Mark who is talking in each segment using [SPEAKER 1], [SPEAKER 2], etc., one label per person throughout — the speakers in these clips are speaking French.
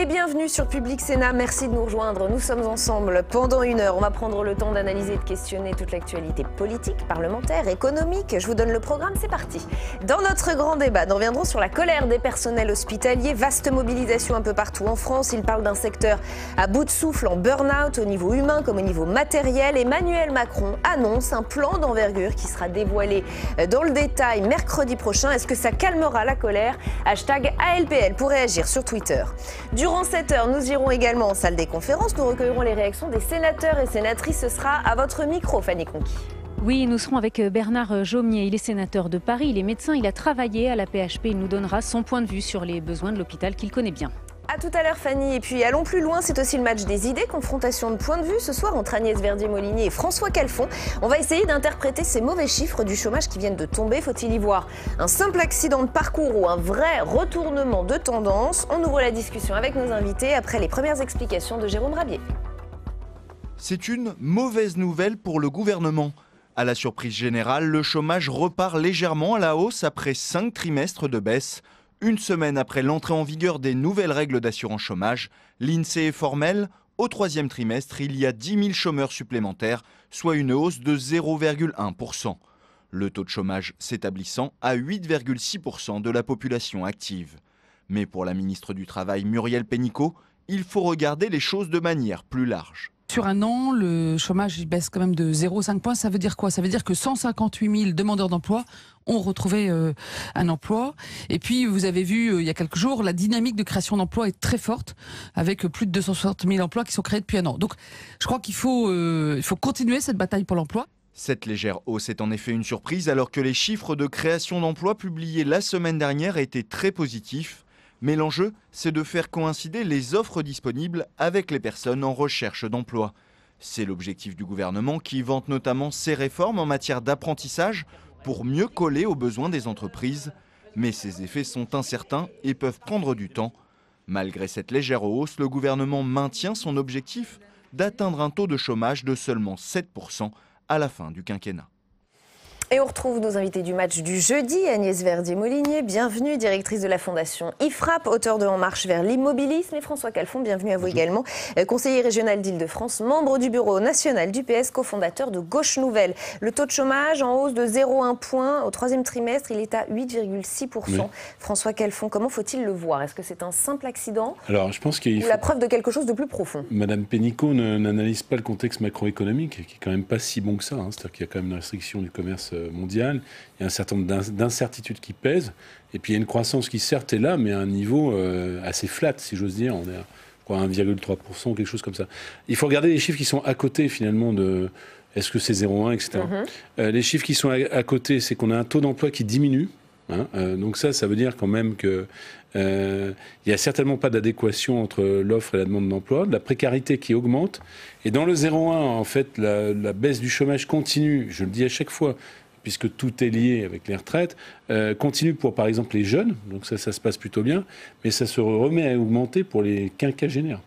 [SPEAKER 1] bienvenue sur Public Sénat. Merci de nous rejoindre. Nous sommes ensemble pendant 1 heure. On va prendre le temps d'analyser et de questionner toute l'actualité politique, parlementaire, économique. Je vous donne le programme, c'est parti. Dans notre grand débat, nous reviendrons sur la colère des personnels hospitaliers. Vaste mobilisation un peu partout en France. Il parle d'un secteur à bout de souffle, en burn-out, au niveau humain comme au niveau matériel. Emmanuel Macron annonce un plan d'envergure qui sera dévoilé dans le détail mercredi prochain. Est-ce que ça calmera la colère ? Hashtag ALPL pour réagir sur Twitter. Durant cette heure, nous irons également en salle des conférences. Nous recueillerons les réactions des sénateurs et sénatrices. Ce sera à votre micro, Fanny Conqui.
[SPEAKER 2] Oui, nous serons avec Bernard Jaumier. Il est sénateur de Paris, il est médecin, il a travaillé à la PHP. Il nous donnera son point de vue sur les besoins de l'hôpital qu'il connaît bien.
[SPEAKER 1] A tout à l'heure Fanny, et puis allons plus loin, c'est aussi le match des idées, confrontation de points de vue ce soir entre Agnès Verdier-Molinier et François Calfon. On va essayer d'interpréter ces mauvais chiffres du chômage qui viennent de tomber. Faut-il y voir un simple accident de parcours ou un vrai retournement de tendance? On ouvre la discussion avec nos invités après les premières explications de Jérôme Rabier.
[SPEAKER 3] C'est une mauvaise nouvelle pour le gouvernement. À la surprise générale, le chômage repart légèrement à la hausse après 5 trimestres de baisse. Une semaine après l'entrée en vigueur des nouvelles règles d'assurance chômage, l'INSEE est formelle. Au 3e trimestre, il y a 10 000 chômeurs supplémentaires, soit une hausse de 0,1%. Le taux de chômage s'établissant à 8,6% de la population active. Mais pour la ministre du Travail, Muriel Pénicaud, il faut regarder les choses de manière plus large.
[SPEAKER 4] Sur un an, le chômage il baisse quand même de 0,5 points. Ça veut dire quoi? Ça veut dire que 158 000 demandeurs d'emploi ont retrouvé un emploi. Et puis, vous avez vu il y a quelques jours, la dynamique de création d'emplois est très forte, avec plus de 260 000 emplois qui sont créés depuis un an. Donc, je crois qu'il faut continuer cette bataille pour l'emploi.
[SPEAKER 3] Cette légère hausse est en effet une surprise, alors que les chiffres de création d'emplois publiés la semaine dernière étaient très positifs. Mais l'enjeu, c'est de faire coïncider les offres disponibles avec les personnes en recherche d'emploi. C'est l'objectif du gouvernement qui vante notamment ses réformes en matière d'apprentissage pour mieux coller aux besoins des entreprises. Mais ces effets sont incertains et peuvent prendre du temps. Malgré cette légère hausse, le gouvernement maintient son objectif d'atteindre un taux de chômage de seulement 7% à la fin du quinquennat.
[SPEAKER 1] Et on retrouve nos invités du match du jeudi, Agnès Verdier-Molinier, bienvenue, directrice de la fondation IFRAP, auteur de En marche vers l'immobilisme, et François Calfon, bienvenue à vous également, conseiller régional d'Île-de-France, membre du bureau national du PS, cofondateur de Gauche Nouvelle. Le taux de chômage en hausse de 0,1 point au 3e trimestre, il est à 8,6%. Oui. François Calfon, comment faut-il le voir? Est-ce que c'est un simple accident?
[SPEAKER 5] Alors, je pense qu'il
[SPEAKER 1] ou la preuve de quelque chose de plus profond?
[SPEAKER 5] Madame Pénicaud n'analyse pas le contexte macroéconomique, qui est quand même pas si bon que ça. C'est-à-dire qu'il y a quand même une restriction du commerce mondial, il y a un certain nombre d'incertitudes qui pèsent, et puis il y a une croissance qui certes est là, mais à un niveau assez flat, si j'ose dire. On est à 1,3%, quelque chose comme ça. Il faut regarder les chiffres qui sont à côté finalement de est-ce que c'est 0,1, etc. Les chiffres qui sont à côté, c'est qu'on a un taux d'emploi qui diminue. Donc ça veut dire quand même que il n'y a certainement pas d'adéquation entre l'offre et la demande d'emploi, de la précarité qui augmente. Et dans le 0,1, en fait, la baisse du chômage continue, je le dis à chaque fois, puisque tout est lié avec les retraites, continue pour, par exemple, les jeunes, donc ça se passe plutôt bien, mais ça se remet à augmenter pour les quinquagénaires,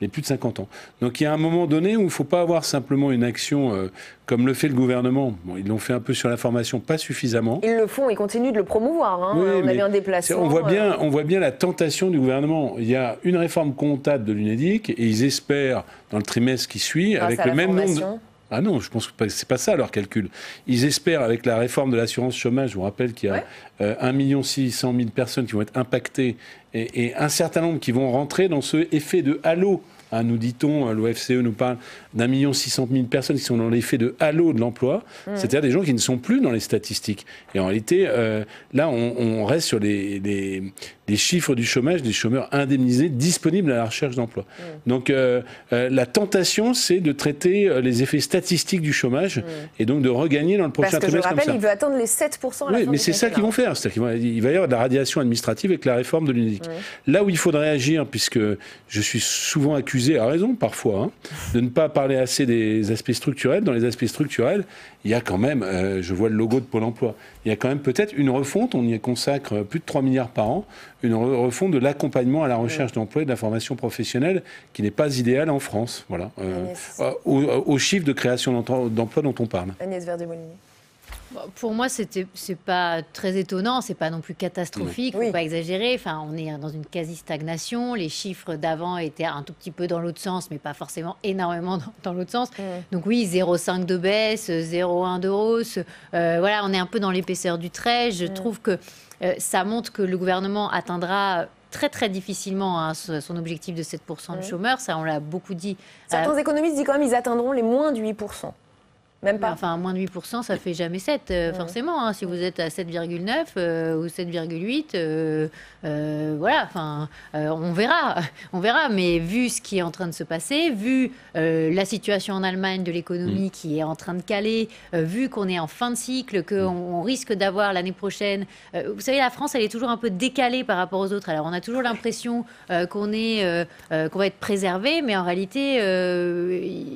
[SPEAKER 5] les plus de 50 ans. Donc il y a un moment donné où il ne faut pas avoir simplement une action comme le fait le gouvernement. Bon, ils l'ont fait un peu sur la formation, pas suffisamment.
[SPEAKER 1] Ils le font, ils continuent de le promouvoir. Oui, on a vu un déplacement.
[SPEAKER 5] On voit bien la tentation du gouvernement. Il y a une réforme comptable de l'UNEDIC et ils espèrent, dans le trimestre qui suit, avec le même nombre... Ah non, je pense que c'est pas ça leur calcul. Ils espèrent, avec la réforme de l'assurance chômage, je vous rappelle qu'il y a 1 600 000 personnes qui vont être impactées et un certain nombre qui vont rentrer dans ce effet de halo. Nous dit-on, l'OFCE nous parle d'1 600 000 personnes qui sont dans l'effet de halo de l'emploi, c'est-à-dire des gens qui ne sont plus dans les statistiques. Et en réalité, là, on reste sur les chiffres du chômage, des chômeurs indemnisés disponibles à la recherche d'emploi. Donc, la tentation, c'est de traiter les effets statistiques du chômage et donc de regagner dans le prochain trimestre comme ça.
[SPEAKER 1] Parce que je rappelle, il veut atteindre les 7% à la fin.
[SPEAKER 5] Oui, mais c'est ça qu'ils vont faire. C'est-à-dire qu'il va y avoir de la radiation administrative avec la réforme de l'UNEDIC. Là où il faudrait agir, puisque je suis souvent accusé, à raison parfois, de ne pas parler assez des aspects structurels. Dans les aspects structurels, il y a quand même, je vois le logo de Pôle emploi, il y a quand même peut-être une refonte, on y consacre plus de 3 milliards par an, une refonte de l'accompagnement à la recherche d'emploi et de la formation professionnelle qui n'est pas idéale en France, voilà, au chiffre de création d'emplois dont on parle.
[SPEAKER 1] Agnès Verdier-Molinier.
[SPEAKER 6] Pour moi, c'est pas très étonnant, c'est pas non plus catastrophique, faut pas exagérer. Enfin, on est dans une quasi-stagnation. Les chiffres d'avant étaient un tout petit peu dans l'autre sens, mais pas forcément énormément dans l'autre sens. Donc oui, 0,5 de baisse, 0,1 de hausse. Voilà, on est un peu dans l'épaisseur du trait. Je trouve que ça montre que le gouvernement atteindra très très difficilement son objectif de 7% de chômeurs. Ça, on l'a beaucoup dit.
[SPEAKER 1] Certains économistes disent quand même qu'ils atteindront les moins de 8%. Même pas.
[SPEAKER 6] Enfin, moins de 8%, ça fait jamais 7, forcément. Hein. Si vous êtes à 7,9 ou 7,8, voilà, enfin, on verra. On verra. Mais vu ce qui est en train de se passer, vu la situation en Allemagne de l'économie qui est en train de caler, vu qu'on est en fin de cycle, qu'on risque d'avoir l'année prochaine... vous savez, la France, elle est toujours un peu décalée par rapport aux autres. Alors, on a toujours l'impression qu'on va être préservé, mais en réalité,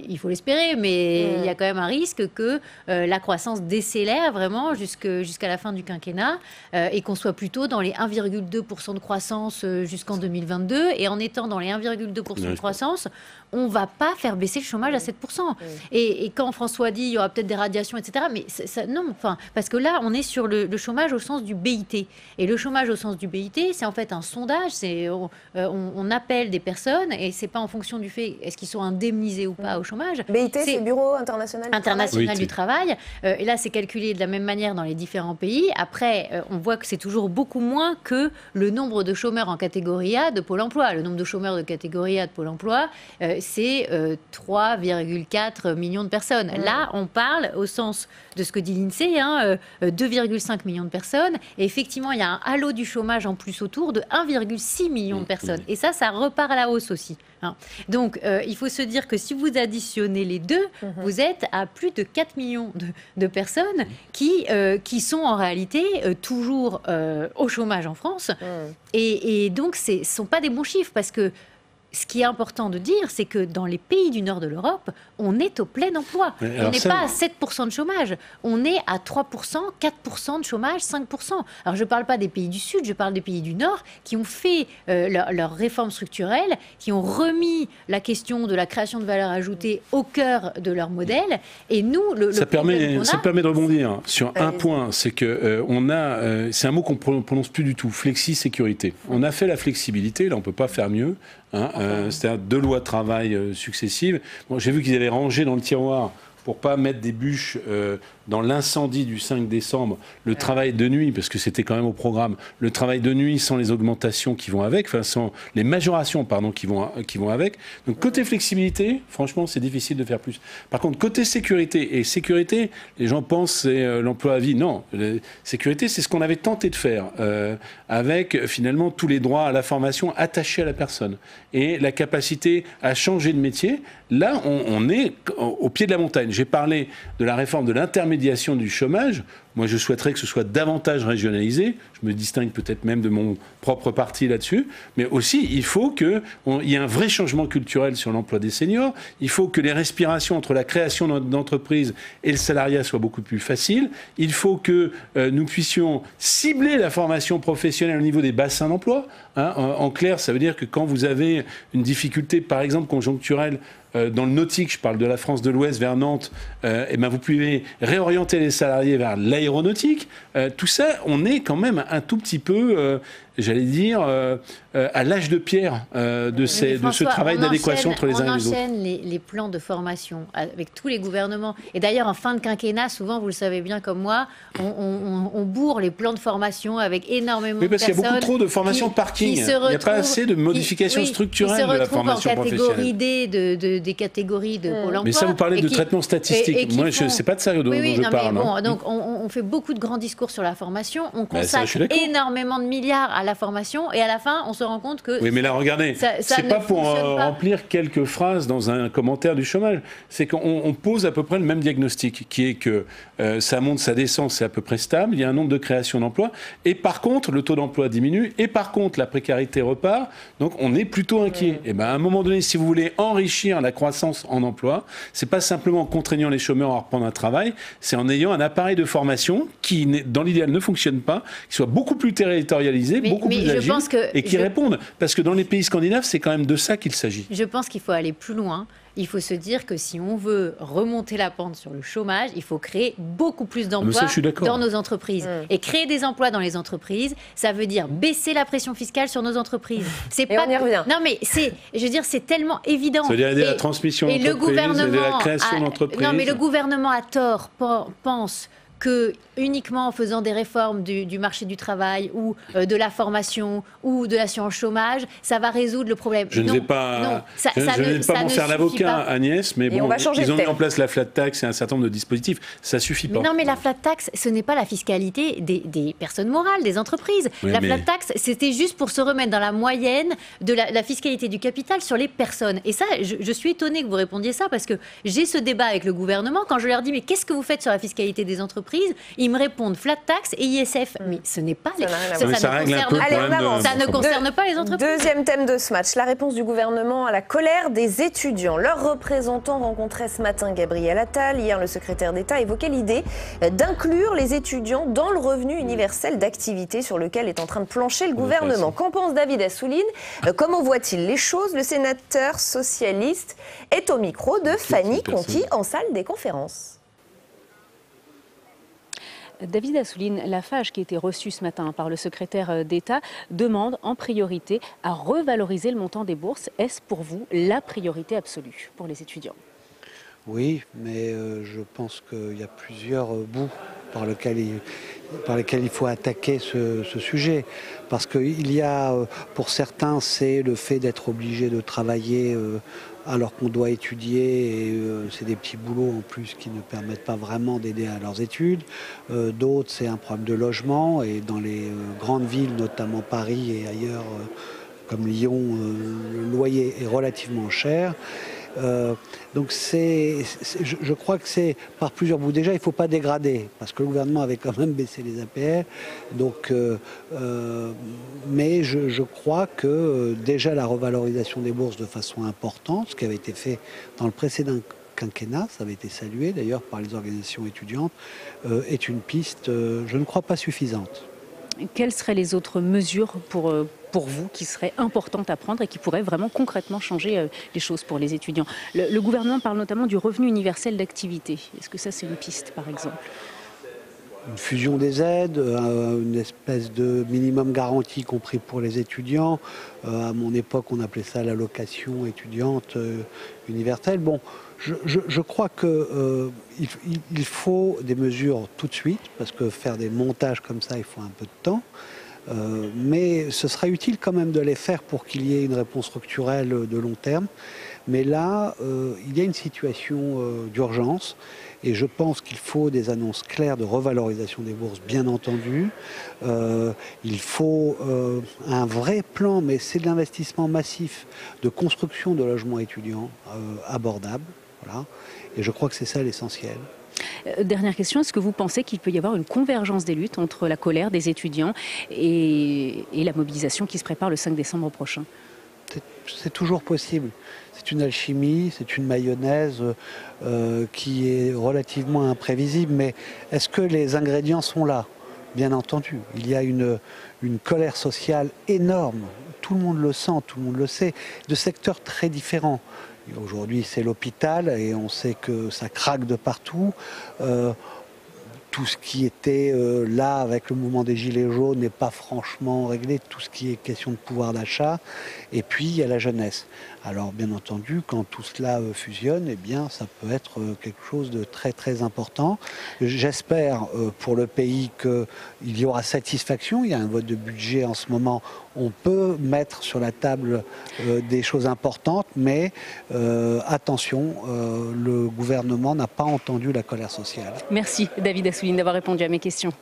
[SPEAKER 6] il faut l'espérer. Mais il y a quand même un risque que la croissance décélère vraiment jusqu'à la fin du quinquennat et qu'on soit plutôt dans les 1,2% de croissance jusqu'en 2022. Et en étant dans les 1,2% de croissance, on ne va pas faire baisser le chômage à 7%. Et quand François dit il y aura peut-être des radiations, etc., mais non, enfin, parce que là, on est sur le chômage au sens du BIT. Et le chômage au sens du BIT, c'est en fait un sondage. On appelle des personnes et ce n'est pas en fonction du fait est-ce qu'ils sont indemnisés ou pas au chômage.
[SPEAKER 1] BIT, c'est Bureau international
[SPEAKER 6] du travail. Et là, c'est calculé de la même manière dans les différents pays. Après, on voit que c'est toujours beaucoup moins que le nombre de chômeurs en catégorie A de Pôle emploi. Le nombre de chômeurs de catégorie A de Pôle emploi, c'est 3,4 millions de personnes. Là, on parle au sens de ce que dit l'INSEE, 2,5 millions de personnes. Et effectivement, il y a un halo du chômage en plus autour de 1,6 million de personnes. Et ça repart à la hausse aussi. Donc, il faut se dire que si vous additionnez les deux, vous êtes à plus de 4 millions de personnes qui sont en réalité toujours au chômage en France. Et donc, ce ne sont pas des bons chiffres parce que ce qui est important de dire, c'est que dans les pays du nord de l'Europe, on est au plein emploi. On n'est pas à 7% de chômage. On est à 3%, 4% de chômage, 5%. Alors, je ne parle pas des pays du Sud, je parle des pays du Nord qui ont fait leur réforme structurelle, qui ont remis la question de la création de valeur ajoutée au cœur de leur modèle. Et nous,
[SPEAKER 5] ça permet de rebondir sur un point, c'est que c'est un mot qu'on ne prononce plus du tout, flexi-sécurité. On a fait la flexibilité, là on ne peut pas faire mieux. C'est-à-dire 2 lois de travail successives. Bon, j'ai vu qu'ils avaient rangé dans le tiroir pour pas mettre des bûches dans l'incendie du 5 décembre, le travail de nuit, parce que c'était quand même au programme, le travail de nuit sans les augmentations qui vont avec, enfin sans les majorations pardon, qui vont avec. Donc côté flexibilité, franchement, c'est difficile de faire plus. Par contre, côté sécurité, et sécurité, les gens pensent c'est l'emploi à vie. Non, sécurité, c'est ce qu'on avait tenté de faire avec finalement tous les droits à la formation attachés à la personne et la capacité à changer de métier. Là, on est au pied de la montagne. J'ai parlé de la réforme de l'intermédiation du chômage. Moi, je souhaiterais que ce soit davantage régionalisé. Je me distingue peut-être même de mon propre parti là-dessus. Mais aussi, il faut qu'il y ait un vrai changement culturel sur l'emploi des seniors. Il faut que les respirations entre la création d'entreprises et le salariat soient beaucoup plus faciles. Il faut que nous puissions cibler la formation professionnelle au niveau des bassins d'emploi. En clair, ça veut dire que quand vous avez une difficulté, par exemple, conjoncturelle, dans le nautique, je parle de la France de l'Ouest vers Nantes, et ben vous pouvez réorienter les salariés vers l'aéronautique. Tout ça, on est quand même un tout petit peu, j'allais dire, à l'âge de pierre de ce travail d'adéquation entre les uns et les autres.
[SPEAKER 6] On enchaîne les plans de formation avec tous les gouvernements. Et d'ailleurs, en fin de quinquennat, souvent, vous le savez bien comme moi, on bourre les plans de formation avec énormément de personnes.
[SPEAKER 5] Oui, parce qu'il y a beaucoup trop de formation parking. Il n'y a pas assez de modifications structurelles de la formation professionnelle.
[SPEAKER 6] Qui se retrouvent en catégorie D des catégories de Pôle emploi.
[SPEAKER 5] Mais ça, vous parlez de traitement statistique. Moi, c'est pas de ça dont je parle.
[SPEAKER 6] Bon, donc, on fait beaucoup de grands discours sur la formation. On consacre énormément de milliards à la formation. Et à la fin, on se rend compte que...
[SPEAKER 5] Oui, mais là, regardez, c'est pas pour remplir quelques phrases dans un commentaire du chômage. C'est qu'on pose à peu près le même diagnostic, qui est que ça monte, ça descend, c'est à peu près stable. Il y a un nombre de créations d'emplois. Et par contre, le taux d'emploi diminue. Et par contre, la précarité repart. Donc, on est plutôt inquiet. Et ben, à un moment donné, si vous voulez enrichir la croissance en emploi, c'est pas simplement en contraignant les chômeurs à reprendre un travail, c'est en ayant un appareil de formation qui, dans l'idéal, ne fonctionne pas, qui soit beaucoup plus territorialisé, beaucoup plus agile et qui réponde. Parce que dans les pays scandinaves, c'est quand même de ça qu'il s'agit.
[SPEAKER 6] Je pense qu'il faut aller plus loin. il faut se dire que si on veut remonter la pente sur le chômage, il faut créer beaucoup plus d'emplois dans nos entreprises. Et créer des emplois dans les entreprises, ça veut dire baisser la pression fiscale sur nos entreprises.
[SPEAKER 1] C'est pas... on y revient.
[SPEAKER 6] Non, mais je veux dire, c'est tellement évident.
[SPEAKER 5] Ça veut dire aider la transmission d'entreprise, aider la création d'entreprise.
[SPEAKER 6] Non, mais le gouvernement, à tort, pense que uniquement en faisant des réformes du marché du travail ou de la formation ou de l'assurance chômage, ça va résoudre le problème.
[SPEAKER 5] Je ne vais pas m'en faire l'avocat, Agnès, mais bon, ils ont mis en place la flat tax et un certain nombre de dispositifs. Ça ne suffit pas.
[SPEAKER 6] Non, mais la flat tax, ce n'est pas la fiscalité des personnes morales, des entreprises. Oui, la flat tax, c'était juste pour se remettre dans la moyenne de la fiscalité du capital sur les personnes. Et ça, je suis étonnée que vous répondiez ça, parce que j'ai ce débat avec le gouvernement. Quand je leur dis, mais qu'est-ce que vous faites sur la fiscalité des entreprises ? Ils me répondent flat tax et ISF. Mais ce n'est pas... Ça ne concerne pas les entreprises.
[SPEAKER 1] Deuxième thème de ce match, la réponse du gouvernement à la colère des étudiants. Leurs représentants rencontraient ce matin Gabriel Attal. Hier, le secrétaire d'État évoquait l'idée d'inclure les étudiants dans le revenu universel d'activité sur lequel est en train de plancher le gouvernement. Qu'en pense David Assouline ? Comment voit-il les choses ? Le sénateur socialiste est au micro de Fanny Conti en salle des conférences.
[SPEAKER 2] David Assouline, la FAGE qui a été reçue ce matin par le secrétaire d'État demande en priorité à revaloriser le montant des bourses. Est-ce pour vous la priorité absolue pour les étudiants ?
[SPEAKER 7] Oui, mais je pense qu'il y a plusieurs bouts par lesquels il faut attaquer ce sujet. Parce qu'il y a, pour certains, c'est le fait d'être obligé de travailler alors qu'on doit étudier, et c'est des petits boulots en plus qui ne permettent pas vraiment d'aider à leurs études. D'autres, c'est un problème de logement, et dans les grandes villes, notamment Paris et ailleurs, comme Lyon, le loyer est relativement cher. Donc je crois que c'est par plusieurs bouts. Déjà, il ne faut pas dégrader, parce que le gouvernement avait quand même baissé les APL. Donc, mais je crois que déjà la revalorisation des bourses de façon importante, ce qui avait été fait dans le précédent quinquennat, ça avait été salué d'ailleurs par les organisations étudiantes, est une piste, je ne crois pas suffisante.
[SPEAKER 2] Quelles seraient les autres mesures pour vous qui seraient importantes à prendre et qui pourraient vraiment concrètement changer les choses pour les étudiants ? Le gouvernement parle notamment du revenu universel d'activité. Est-ce que ça, c'est une piste, par exemple ?
[SPEAKER 7] Une fusion des aides, une espèce de minimum garanti, y compris pour les étudiants. À mon époque, on appelait ça l'allocation étudiante universelle. Bon, je crois qu'il faut des mesures tout de suite, parce que faire des montages comme ça, il faut un peu de temps. Mais ce sera utile quand même de les faire pour qu'il y ait une réponse structurelle de long terme. Mais là, il y a une situation d'urgence, et je pense qu'il faut des annonces claires de revalorisation des bourses, bien entendu. Il faut un vrai plan, mais c'est de l'investissement massif de construction de logements étudiants abordables. Voilà. Et je crois que c'est ça l'essentiel.
[SPEAKER 2] Dernière question, est-ce que vous pensez qu'il peut y avoir une convergence des luttes entre la colère des étudiants et la mobilisation qui se prépare le 5 décembre prochain ?
[SPEAKER 7] C'est toujours possible. C'est une alchimie, c'est une mayonnaise qui est relativement imprévisible. Mais est-ce que les ingrédients sont là ? Bien entendu. Il y a une colère sociale énorme. Tout le monde le sent, tout le monde le sait, de secteurs très différents. Aujourd'hui, c'est l'hôpital et on sait que ça craque de partout. Tout ce qui était là avec le mouvement des Gilets jaunes n'est pas franchement réglé, tout ce qui est question de pouvoir d'achat. Et puis, il y a la jeunesse. Alors, bien entendu, quand tout cela fusionne, eh bien, ça peut être quelque chose de très, très important. J'espère pour le pays qu'il y aura satisfaction. Il y a un vote de budget en ce moment. On peut mettre sur la table des choses importantes, mais attention, le gouvernement n'a pas entendu la colère sociale.
[SPEAKER 2] Merci David Assouline d'avoir répondu à mes questions.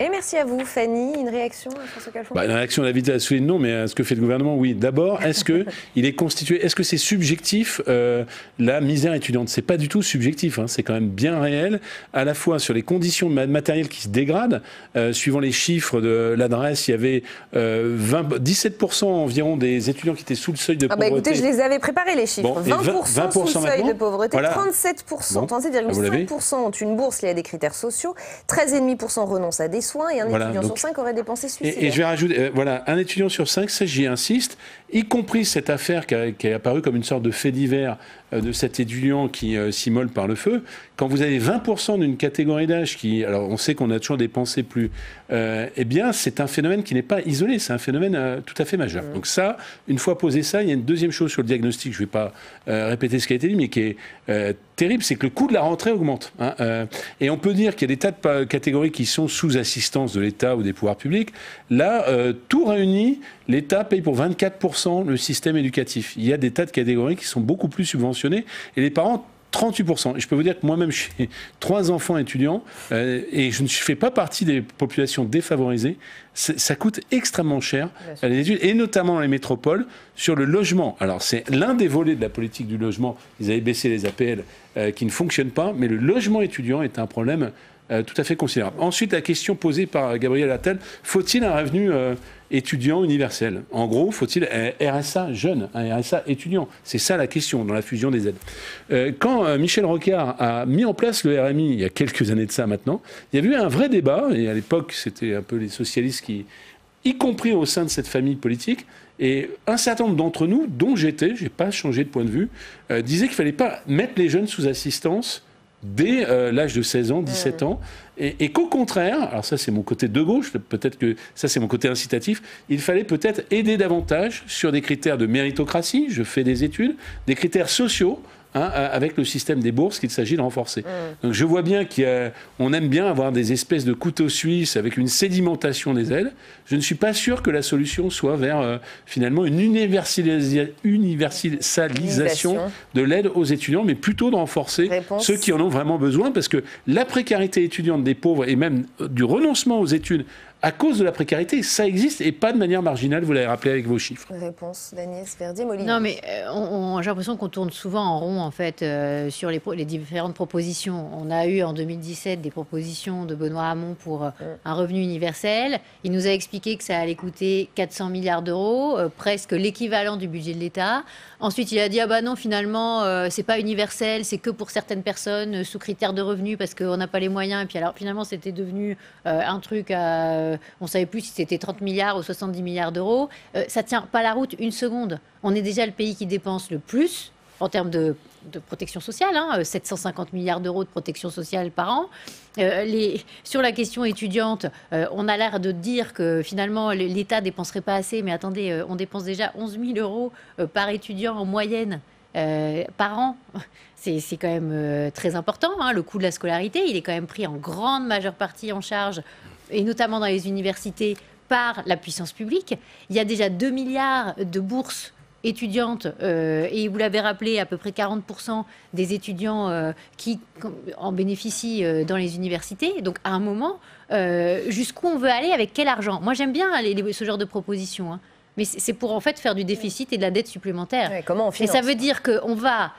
[SPEAKER 1] Et merci à vous, Fanny. Une réaction à François Calfon ?
[SPEAKER 5] Une réaction à David Assouline, non, mais à ce que fait le gouvernement, oui. D'abord, est-ce que c'est subjectif, la misère étudiante ? C'est pas du tout subjectif, hein, c'est quand même bien réel, à la fois sur les conditions matérielles qui se dégradent. Suivant les chiffres de l'adresse, il y avait 17% environ des étudiants qui étaient sous le seuil de pauvreté.
[SPEAKER 1] Écoutez, je les avais préparés, les chiffres.
[SPEAKER 5] Bon,
[SPEAKER 1] 20% sous le seuil de pauvreté, voilà. 37%, 37,5% ont une bourse liée à des critères sociaux, 13,5% renoncent à des soins, et un étudiant sur 5 aurait dépensé suffisamment.
[SPEAKER 5] Et je vais rajouter, un étudiant sur 5, ça j'y insiste, y compris cette affaire qui est apparue comme une sorte de fait divers de cet étudiant qui s'immole par le feu. Quand vous avez 20% d'une catégorie d'âge qui, alors on sait qu'on a toujours des pensées plus, eh bien c'est un phénomène qui n'est pas isolé, c'est un phénomène tout à fait majeur. Donc ça, une fois posé ça, il y a une deuxième chose sur le diagnostic, je ne vais pas répéter ce qui a été dit, mais qui est terrible, c'est que le coût de la rentrée augmente. Et on peut dire qu'il y a des tas de catégories qui sont sous assistance de l'État ou des pouvoirs publics. Là, tout réuni, l'État paye pour 24% le système éducatif. Il y a des tas de catégories qui sont beaucoup plus subventionnées et les parents 38%. Et je peux vous dire que moi-même, j'ai 3 enfants étudiants et je ne fais pas partie des populations défavorisées. Ça coûte extrêmement cher les études, et notamment dans les métropoles, sur le logement. Alors, c'est l'un des volets de la politique du logement. Ils avaient baissé les APL qui ne fonctionnent pas, mais le logement étudiant est un problème tout à fait considérable. Ensuite, la question posée par Gabriel Attal, faut-il un revenu étudiant universel? En gros, faut-il un RSA jeune, un RSA étudiant? C'est ça la question dans la fusion des aides. Quand Michel Rocard a mis en place le RMI, il y a quelques années de ça maintenant, il y avait eu un vrai débat, et à l'époque, c'était un peu les socialistes qui, y compris au sein de cette famille politique, et un certain nombre d'entre nous, dont j'étais, je n'ai pas changé de point de vue, disaient qu'il ne fallait pas mettre les jeunes sous assistance dès l'âge de 16 ans, 17 ans, et qu'au contraire, alors ça c'est mon côté de gauche, peut-être que ça c'est mon côté incitatif, il fallait peut-être aider davantage sur des critères de méritocratie, je fais des études, des critères sociaux, avec le système des bourses qu'il s'agit de renforcer. Donc je vois bien qu'on aime bien avoir des espèces de couteaux suisses avec une sédimentation des aides. Je ne suis pas sûr que la solution soit vers finalement une universalisation de l'aide aux étudiants, mais plutôt de renforcer ceux qui en ont vraiment besoin, parce que la précarité étudiante des pauvres et même du renoncement aux études à cause de la précarité, ça existe et pas de manière marginale, vous l'avez rappelé avec vos chiffres.
[SPEAKER 1] Réponse d'Agnès Verdier-Molinier.
[SPEAKER 6] Non, mais j'ai l'impression qu'on tourne souvent en rond, en fait, sur les différentes propositions. On a eu en 2017 des propositions de Benoît Hamon pour un revenu universel. Il nous a expliqué que ça allait coûter 400 milliards d'euros, presque l'équivalent du budget de l'État. Ensuite, il a dit, ah bah non, finalement, c'est pas universel, c'est que pour certaines personnes sous critères de revenus parce qu'on n'a pas les moyens. Et puis alors, finalement, c'était devenu un truc à... on ne savait plus si c'était 30 milliards ou 70 milliards d'euros. Ça ne tient pas la route une seconde. On est déjà le pays qui dépense le plus en termes de protection sociale, 750 milliards d'euros de protection sociale par an. Sur la question étudiante, on a l'air de dire que finalement l'État ne dépenserait pas assez, mais attendez, on dépense déjà 11 000 euros par étudiant en moyenne par an. C'est quand même très important. Le coût de la scolarité, il est quand même pris en grande majeure partie en charge, et notamment dans les universités, par la puissance publique. Il y a déjà 2 milliards de bourses étudiantes, et vous l'avez rappelé, à peu près 40% des étudiants qui en bénéficient dans les universités. Donc à un moment, jusqu'où on veut aller, avec quel argent? Moi j'aime bien ce genre de propositions, mais c'est pour en fait faire du déficit et de la dette supplémentaire.
[SPEAKER 1] Ouais, comment on finance?
[SPEAKER 6] Et ça veut dire qu'on va,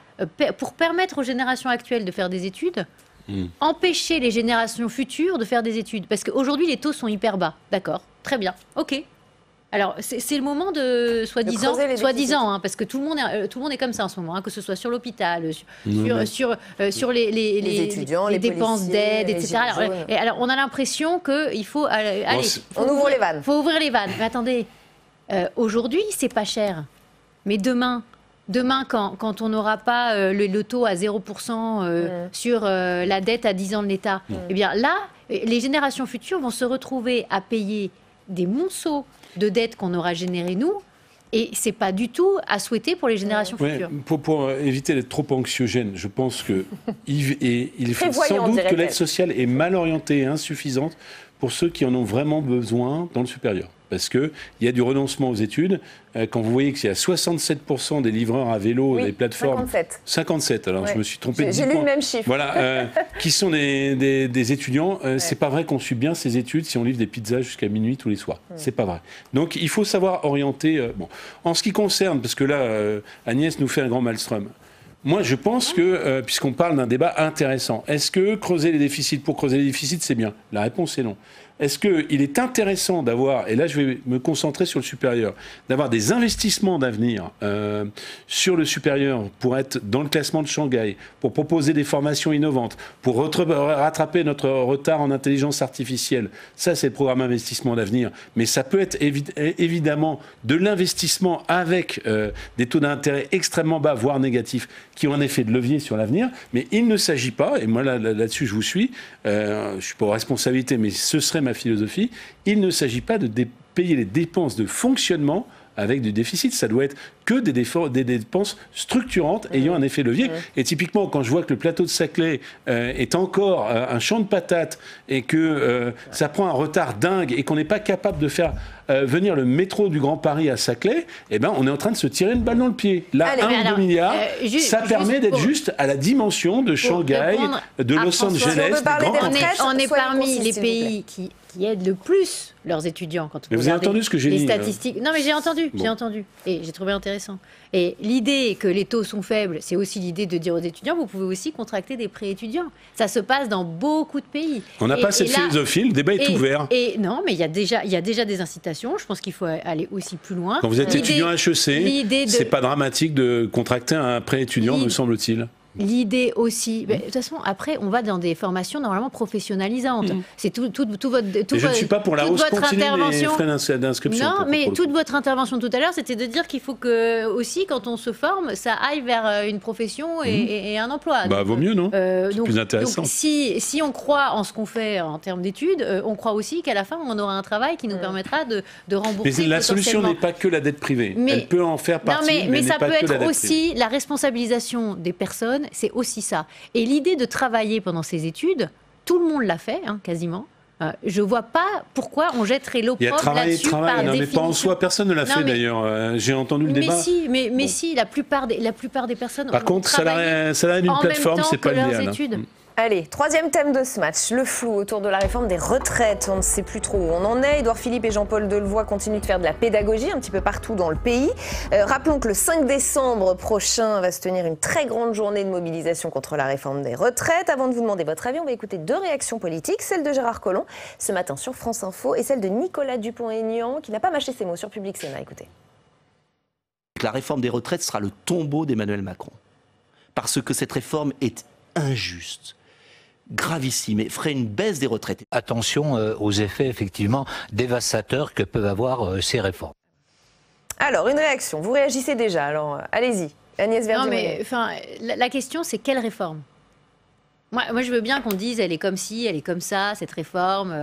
[SPEAKER 6] pour permettre aux générations actuelles de faire des études, empêcher les générations futures de faire des études. Parce qu'aujourd'hui, les taux sont hyper bas. D'accord, très bien, ok. Alors, c'est le moment de, soi-disant, parce que tout le monde est comme ça en ce moment, que ce soit sur l'ouvre-l'hôpital, sur les étudiants, les dépenses d'aide, etc. Alors, on a l'impression qu'il faut...
[SPEAKER 1] on ouvre les vannes.
[SPEAKER 6] Il faut ouvrir les vannes. Mais attendez, aujourd'hui, c'est pas cher. Mais demain, quand on n'aura pas le taux à 0% sur la dette à 10 ans de l'État, eh bien là, les générations futures vont se retrouver à payer des monceaux de dettes qu'on aura générées nous, et c'est pas du tout à souhaiter pour les générations futures.
[SPEAKER 5] Pour éviter d'être trop anxiogène, je pense qu'il faut sans doute que l'aide sociale est mal orientée et insuffisante pour ceux qui en ont vraiment besoin dans le supérieur. Parce qu'il y a du renoncement aux études. Quand vous voyez qu'il y a 67% des livreurs à vélo des plateformes... 57, alors je me suis trompé de 10 points.
[SPEAKER 1] J'ai lu le même chiffre.
[SPEAKER 5] Voilà, qui sont des étudiants. C'est pas vrai qu'on suit bien ces études si on livre des pizzas jusqu'à minuit tous les soirs. C'est pas vrai. Donc il faut savoir orienter... En ce qui concerne, parce que là, Agnès nous fait un grand maelstrom. Moi, je pense que, puisqu'on parle d'un débat intéressant, est-ce que creuser les déficits pour creuser les déficits, c'est bien? La réponse est non. est-ce qu'il est intéressant d'avoir, et là je vais me concentrer sur le supérieur, d'avoir des investissements d'avenir sur le supérieur pour être dans le classement de Shanghai, pour proposer des formations innovantes, pour rattraper notre retard en intelligence artificielle. Ça, c'est le programme investissement d'avenir. Mais ça peut être évidemment de l'investissement avec des taux d'intérêt extrêmement bas, voire négatifs, qui ont un effet de levier sur l'avenir. Mais il ne s'agit pas, et moi là-dessus je vous suis, je ne suis pas aux responsabilités, mais ce serait ma philosophie, il ne s'agit pas de payer les dépenses de fonctionnement avec du déficit. Ça doit être que des dépenses structurantes ayant un effet levier. Et typiquement, quand je vois que le plateau de Saclay est encore un champ de patates et que ça prend un retard dingue et qu'on n'est pas capable de faire venir le métro du Grand Paris à Saclay, eh ben, on est en train de se tirer une balle dans le pied. Là, 1 ou 2 milliards, ça permet d'être juste à la dimension de Shanghai, de Los Angeles.
[SPEAKER 6] On est parmi les pays qui aident le plus leurs étudiants. Quand
[SPEAKER 5] vous avez entendu ce que j'ai dit,
[SPEAKER 6] les statistiques. Non, mais j'ai entendu. Et j'ai trouvé intéressant. Et l'idée que les taux sont faibles, c'est aussi l'idée de dire aux étudiants, vous pouvez aussi contracter des prêts étudiants. Ça se passe dans beaucoup de pays.
[SPEAKER 5] On n'a pas cette philosophie, le débat est ouvert.
[SPEAKER 6] Et non, mais il y a déjà des incitations. Je pense qu'il faut aller aussi plus loin.
[SPEAKER 5] Quand vous êtes étudiant à HEC, c'est pas dramatique de contracter un prêt étudiant, me semble-t-il.
[SPEAKER 6] L'idée aussi, de toute façon, après, on va dans des formations normalement professionnalisantes. C'est tout votre.
[SPEAKER 5] Je ne suis pas pour la hausse continue des frais d'inscription.
[SPEAKER 6] Non, mais toute votre intervention tout à l'heure, c'était de dire qu'il faut que aussi, quand on se forme, ça aille vers une profession et un emploi.
[SPEAKER 5] Bah, vaut mieux, non c'est plus intéressant.
[SPEAKER 6] Donc, si on croit en ce qu'on fait en termes d'études, on croit aussi qu'à la fin, on aura un travail qui nous permettra de rembourser.
[SPEAKER 5] Mais la solution n'est pas que la dette privée. Elle peut en faire partie, mais
[SPEAKER 6] ça peut être aussi la responsabilisation des personnes. C'est aussi ça. Et l'idée de travailler pendant ses études, tout le monde l'a fait, quasiment. Je ne vois pas pourquoi on jetterait l'opprobre là-dessus par définition.
[SPEAKER 5] Mais pas en soi, personne ne l'a fait d'ailleurs. J'ai entendu le débat.
[SPEAKER 6] Mais si, la plupart des personnes.
[SPEAKER 5] Par contre, salarié d'une plateforme, c'est pas l'idéal.
[SPEAKER 1] Allez, troisième thème de ce match, le flou autour de la réforme des retraites. On ne sait plus trop où on en est. Édouard Philippe et Jean-Paul Delevoye continuent de faire de la pédagogie un petit peu partout dans le pays. Rappelons que le 5 décembre prochain va se tenir une très grande journée de mobilisation contre la réforme des retraites. Avant de vous demander votre avis, on va écouter 2 réactions politiques. Celle de Gérard Collomb ce matin sur France Info et celle de Nicolas Dupont-Aignan qui n'a pas mâché ses mots sur Public Sénat. Écoutez.
[SPEAKER 8] La réforme des retraites sera le tombeau d'Emmanuel Macron. Parce que cette réforme est injuste, gravissime et ferait une baisse des retraites.
[SPEAKER 9] Attention aux effets effectivement dévastateurs que peuvent avoir ces réformes.
[SPEAKER 1] Alors, une réaction. Vous réagissez déjà, alors allez-y. Agnès Verdier.
[SPEAKER 6] Non, mais la question, c'est quelle réforme ? Moi, je veux bien qu'on dise elle est comme ci, elle est comme ça, cette réforme.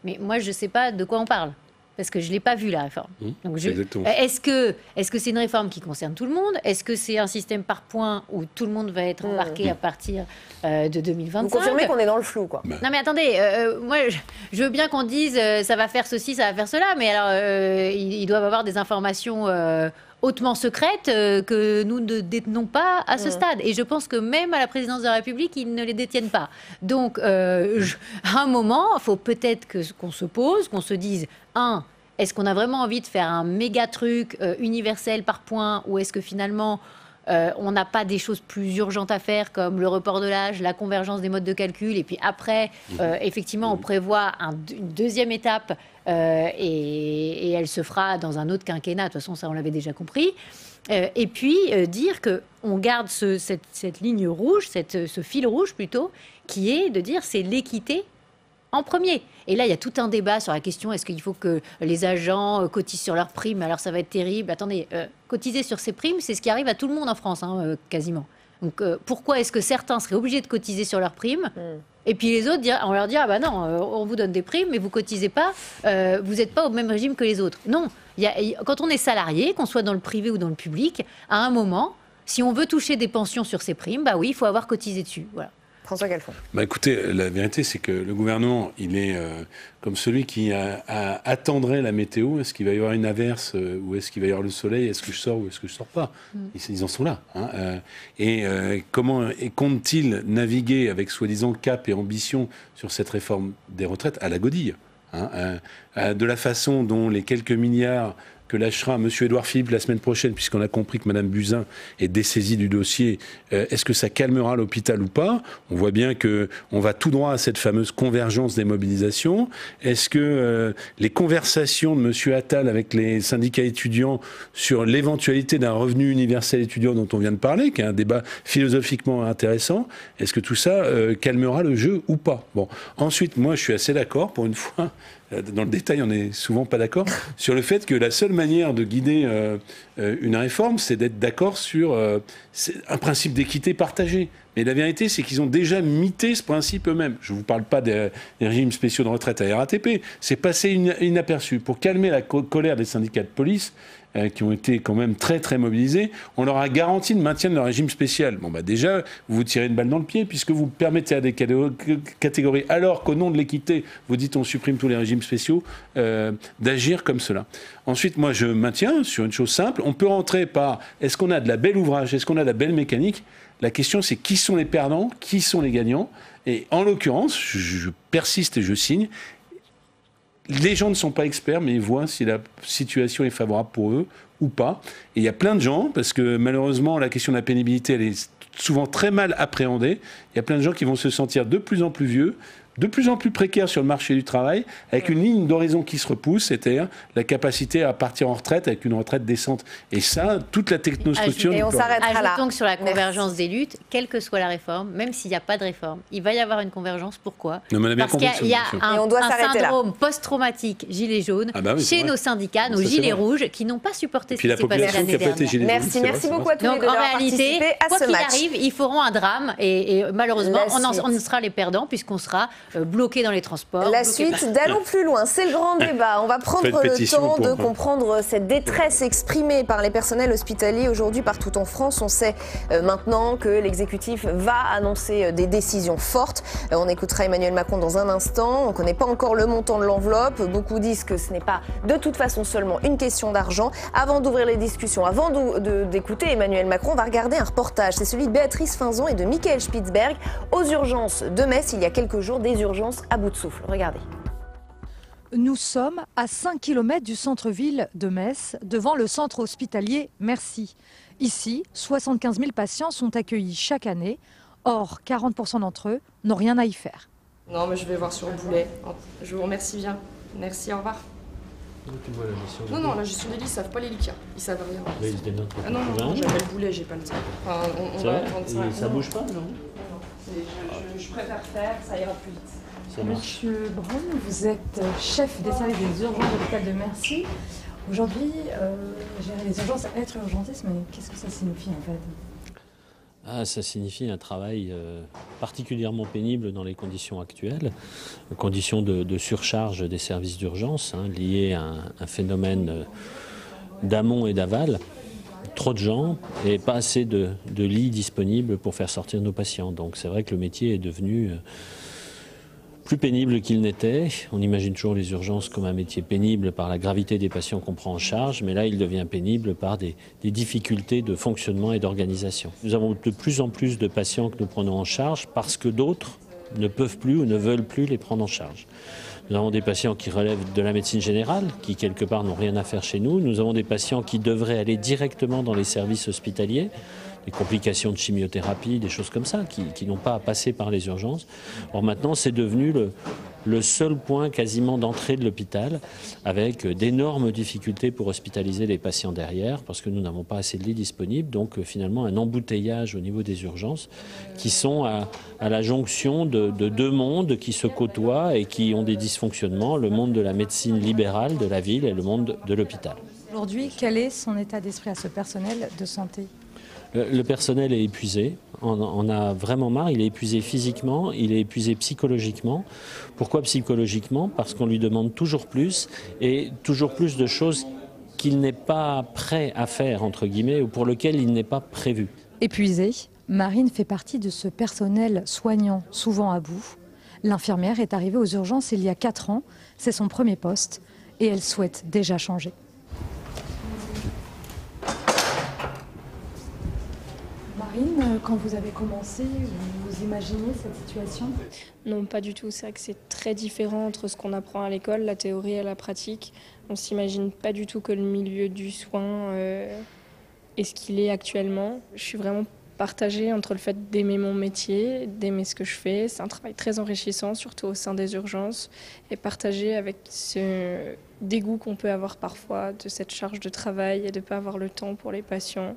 [SPEAKER 6] Mais moi, je ne sais pas de quoi on parle. Parce que je ne l'ai pas vue, la réforme. Donc est-ce que c'est une réforme qui concerne tout le monde ? Est-ce que c'est un système par points où tout le monde va être embarqué à partir de 2025 ?
[SPEAKER 1] Vous confirmez qu'on est dans le flou, quoi.
[SPEAKER 6] Non, mais attendez, moi, je veux bien qu'on dise ça va faire ceci, ça va faire cela, mais alors, ils doivent avoir des informations hautement secrètes que nous ne détenons pas à ce stade. Et je pense que même à la présidence de la République, ils ne les détiennent pas. Donc, à un moment, il faut peut-être qu'on se pose, qu'on se dise, est-ce qu'on a vraiment envie de faire un méga truc universel par point, ou est-ce que finalement, on n'a pas des choses plus urgentes à faire, comme le report de l'âge, la convergence des modes de calcul, et puis après, effectivement, on prévoit une deuxième étape, et elle se fera dans un autre quinquennat. De toute façon, ça, on l'avait déjà compris. Et puis, dire qu'on garde cette ligne rouge, ce fil rouge plutôt, qui est de dire c'est l'équité en premier. Et là, il y a tout un débat sur la question, est-ce qu'il faut que les agents cotisent sur leurs primes ? Alors ça va être terrible. Attendez, cotiser sur ces primes, c'est ce qui arrive à tout le monde en France, quasiment. Donc pourquoi est-ce que certains seraient obligés de cotiser sur leurs primes et puis les autres, on leur dit, ah bah non, on vous donne des primes, mais vous cotisez pas, vous n'êtes pas au même régime que les autres. Non, quand on est salarié, qu'on soit dans le privé ou dans le public, à un moment, si on veut toucher des pensions sur ces primes, bah oui, il faut avoir cotisé dessus. Voilà.
[SPEAKER 1] François Calfon.
[SPEAKER 5] Écoutez, la vérité, c'est que le gouvernement, il est comme celui qui attendrait la météo. Est-ce qu'il va y avoir une averse ou est-ce qu'il va y avoir le soleil ? Est-ce que je sors ou est-ce que je ne sors pas ? Ils en sont là. Comment comptent-ils naviguer avec soi-disant cap et ambition sur cette réforme des retraites à la godille ? De la façon dont les quelques milliards que lâchera M. Édouard Philippe la semaine prochaine, puisqu'on a compris que Mme Buzyn est dessaisie du dossier, est-ce que ça calmera l'hôpital ou pas? On voit bien qu'on va tout droit à cette fameuse convergence des mobilisations. Est-ce que les conversations de M. Attal avec les syndicats étudiants sur l'éventualité d'un revenu universel étudiant dont on vient de parler, qui est un débat philosophiquement intéressant, est-ce que tout ça calmera le jeu ou pas? Bon. Ensuite, moi, je suis assez d'accord, pour une fois, dans le détail, on n'est souvent pas d'accord, sur le fait que la seule manière de guider une réforme, c'est d'être d'accord sur un principe d'équité partagée. Mais la vérité, c'est qu'ils ont déjà mité ce principe eux-mêmes. Je ne vous parle pas des régimes spéciaux de retraite à RATP. C'est passé inaperçu. Pour calmer la colère des syndicats de police, qui ont été quand même très très mobilisés, on leur a garanti le maintien de leur régime spécial. Bon, bah déjà, vous vous tirez une balle dans le pied, puisque vous permettez à des catégories, alors qu'au nom de l'équité, vous dites on supprime tous les régimes spéciaux, d'agir comme cela. Ensuite, moi je maintiens sur une chose simple, on peut rentrer par est-ce qu'on a de la belle ouvrage, est-ce qu'on a de la belle mécanique? La question c'est qui sont les perdants, qui sont les gagnants? Et en l'occurrence, je persiste et je signe, les gens ne sont pas experts, mais ils voient si la situation est favorable pour eux ou pas. Et il y a plein de gens, parce que malheureusement, la question de la pénibilité, elle est souvent très mal appréhendée. Il y a plein de gens qui vont se sentir de plus en plus vieux, de plus en plus précaires sur le marché du travail, avec une ligne d'horizon qui se repousse, c'est-à-dire la capacité à partir en retraite avec une retraite décente. Et ça, toute la technostructure...
[SPEAKER 1] Et on s'arrêtera là.
[SPEAKER 6] Ajoutons que sur la convergence des luttes, quelle que soit la réforme, même s'il n'y a pas de réforme, il va y avoir une convergence. Pourquoi? Parce qu'il y a un syndrome post-traumatique gilet jaune chez nos syndicats, nos gilets rouges, qui n'ont pas supporté ce qui s'est passé l'année dernière.
[SPEAKER 1] Merci beaucoup à tous les deux d'avoir participé à ce match.
[SPEAKER 6] Quoi qu'il arrive, ils feront un drame et malheureusement, on sera les perdants puisqu'on sera bloqués dans les transports.
[SPEAKER 1] La suite d'Allons plus loin, c'est le grand débat. On va prendre le temps de comprendre cette détresse exprimée par les personnels hospitaliers aujourd'hui partout en France. On sait maintenant que l'exécutif va annoncer des décisions fortes. On écoutera Emmanuel Macron dans un instant. On ne connaît pas encore le montant de l'enveloppe. Beaucoup disent que ce n'est pas de toute façon seulement une question d'argent. Avant d'ouvrir les discussions, avant d'écouter Emmanuel Macron, on va regarder un reportage. C'est celui de Béatrice Finzon et de Michael Spitzberg aux urgences de Metz il y a quelques jours, des urgences à bout de souffle. Regardez.
[SPEAKER 10] Nous sommes à 5 km du centre-ville de Metz, devant le centre hospitalier Merci. Ici, 75 000 patients sont accueillis chaque année. Or, 40% d'entre eux n'ont rien à y faire.
[SPEAKER 11] Non, mais je vais voir sur le boulet. Je vous remercie bien. Merci, au revoir. Non, la gestion des lits, ils savent pas les lits. Ils savent rien.
[SPEAKER 12] Là, ils se dénotent.
[SPEAKER 11] Ah non, j'avais le boulet, j'ai pas le temps. Enfin, on va attendre ça.
[SPEAKER 12] Et ça bouge pas, non?
[SPEAKER 11] Je préfère faire, ça ira plus vite.
[SPEAKER 10] Monsieur Braun, vous êtes chef des services des urgences de l'hôpital de Merci. Aujourd'hui, gérer les urgences, être urgentiste, mais qu'est-ce que ça signifie en fait?
[SPEAKER 12] Ça signifie un travail particulièrement pénible dans les conditions actuelles, conditions de surcharge des services d'urgence liées à un phénomène d'amont et d'aval. Trop de gens et pas assez de lits disponibles pour faire sortir nos patients. Donc c'est vrai que le métier est devenu plus pénible qu'il n'était. On imagine toujours les urgences comme un métier pénible par la gravité des patients qu'on prend en charge, mais là il devient pénible par des difficultés de fonctionnement et d'organisation. Nous avons de plus en plus de patients que nous prenons en charge parce que d'autres ne peuvent plus ou ne veulent plus les prendre en charge. Nous avons des patients qui relèvent de la médecine générale, qui quelque part n'ont rien à faire chez nous. Nous avons des patients qui devraient aller directement dans les services hospitaliers, des complications de chimiothérapie, des choses comme ça, qui n'ont pas à passer par les urgences. Or maintenant, c'est devenu le seul point quasiment d'entrée de l'hôpital, avec d'énormes difficultés pour hospitaliser les patients derrière, parce que nous n'avons pas assez de lits disponibles. Donc finalement, un embouteillage au niveau des urgences qui sont à la jonction de deux mondes qui se côtoient et qui ont des dysfonctionnements, le monde de la médecine libérale de la ville et le monde de l'hôpital.
[SPEAKER 10] Aujourd'hui, quel est son état d'esprit à ce personnel de santé ?
[SPEAKER 12] Le personnel est épuisé, on a vraiment marre, il est épuisé physiquement, il est épuisé psychologiquement. Pourquoi psychologiquement? Parce qu'on lui demande toujours plus et toujours plus de choses qu'il n'est pas prêt à faire, entre guillemets, ou pour lequel il n'est pas prévu.
[SPEAKER 10] Épuisée, Marine fait partie de ce personnel soignant, souvent à bout. L'infirmière est arrivée aux urgences il y a 4 ans, c'est son premier poste et elle souhaite déjà changer. Marine, quand vous avez commencé, vous imaginez cette situation?
[SPEAKER 11] Non, pas du tout. C'est vrai que c'est très différent entre ce qu'on apprend à l'école, la théorie et la pratique. On ne s'imagine pas du tout que le milieu du soin est ce qu'il est actuellement. Je suis vraiment partagée entre le fait d'aimer mon métier, d'aimer ce que je fais. C'est un travail très enrichissant, surtout au sein des urgences, et partagé avec ce dégoût qu'on peut avoir parfois de cette charge de travail et de ne pas avoir le temps pour les patients,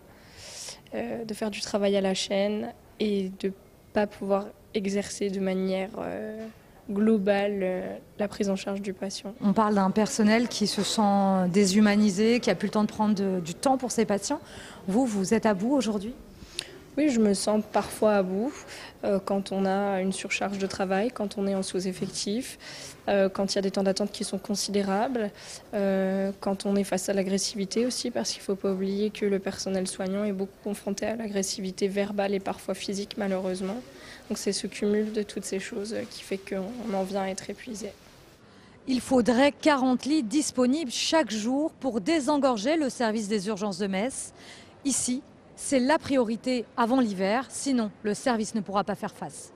[SPEAKER 11] de faire du travail à la chaîne et de ne pas pouvoir exercer de manière globale la prise en charge du patient.
[SPEAKER 10] On parle d'un personnel qui se sent déshumanisé, qui n'a plus le temps de prendre du temps pour ses patients. Vous êtes à bout aujourd'hui?
[SPEAKER 11] Oui, je me sens parfois à bout quand on a une surcharge de travail, quand on est en sous-effectif, quand il y a des temps d'attente qui sont considérables, quand on est face à l'agressivité aussi, parce qu'il ne faut pas oublier que le personnel soignant est beaucoup confronté à l'agressivité verbale et parfois physique, malheureusement. Donc c'est ce cumul de toutes ces choses qui fait qu'on en vient à être épuisé.
[SPEAKER 10] Il faudrait 40 lits disponibles chaque jour pour désengorger le service des urgences de Metz. Ici, c'est la priorité avant l'hiver, sinon le service ne pourra pas faire face.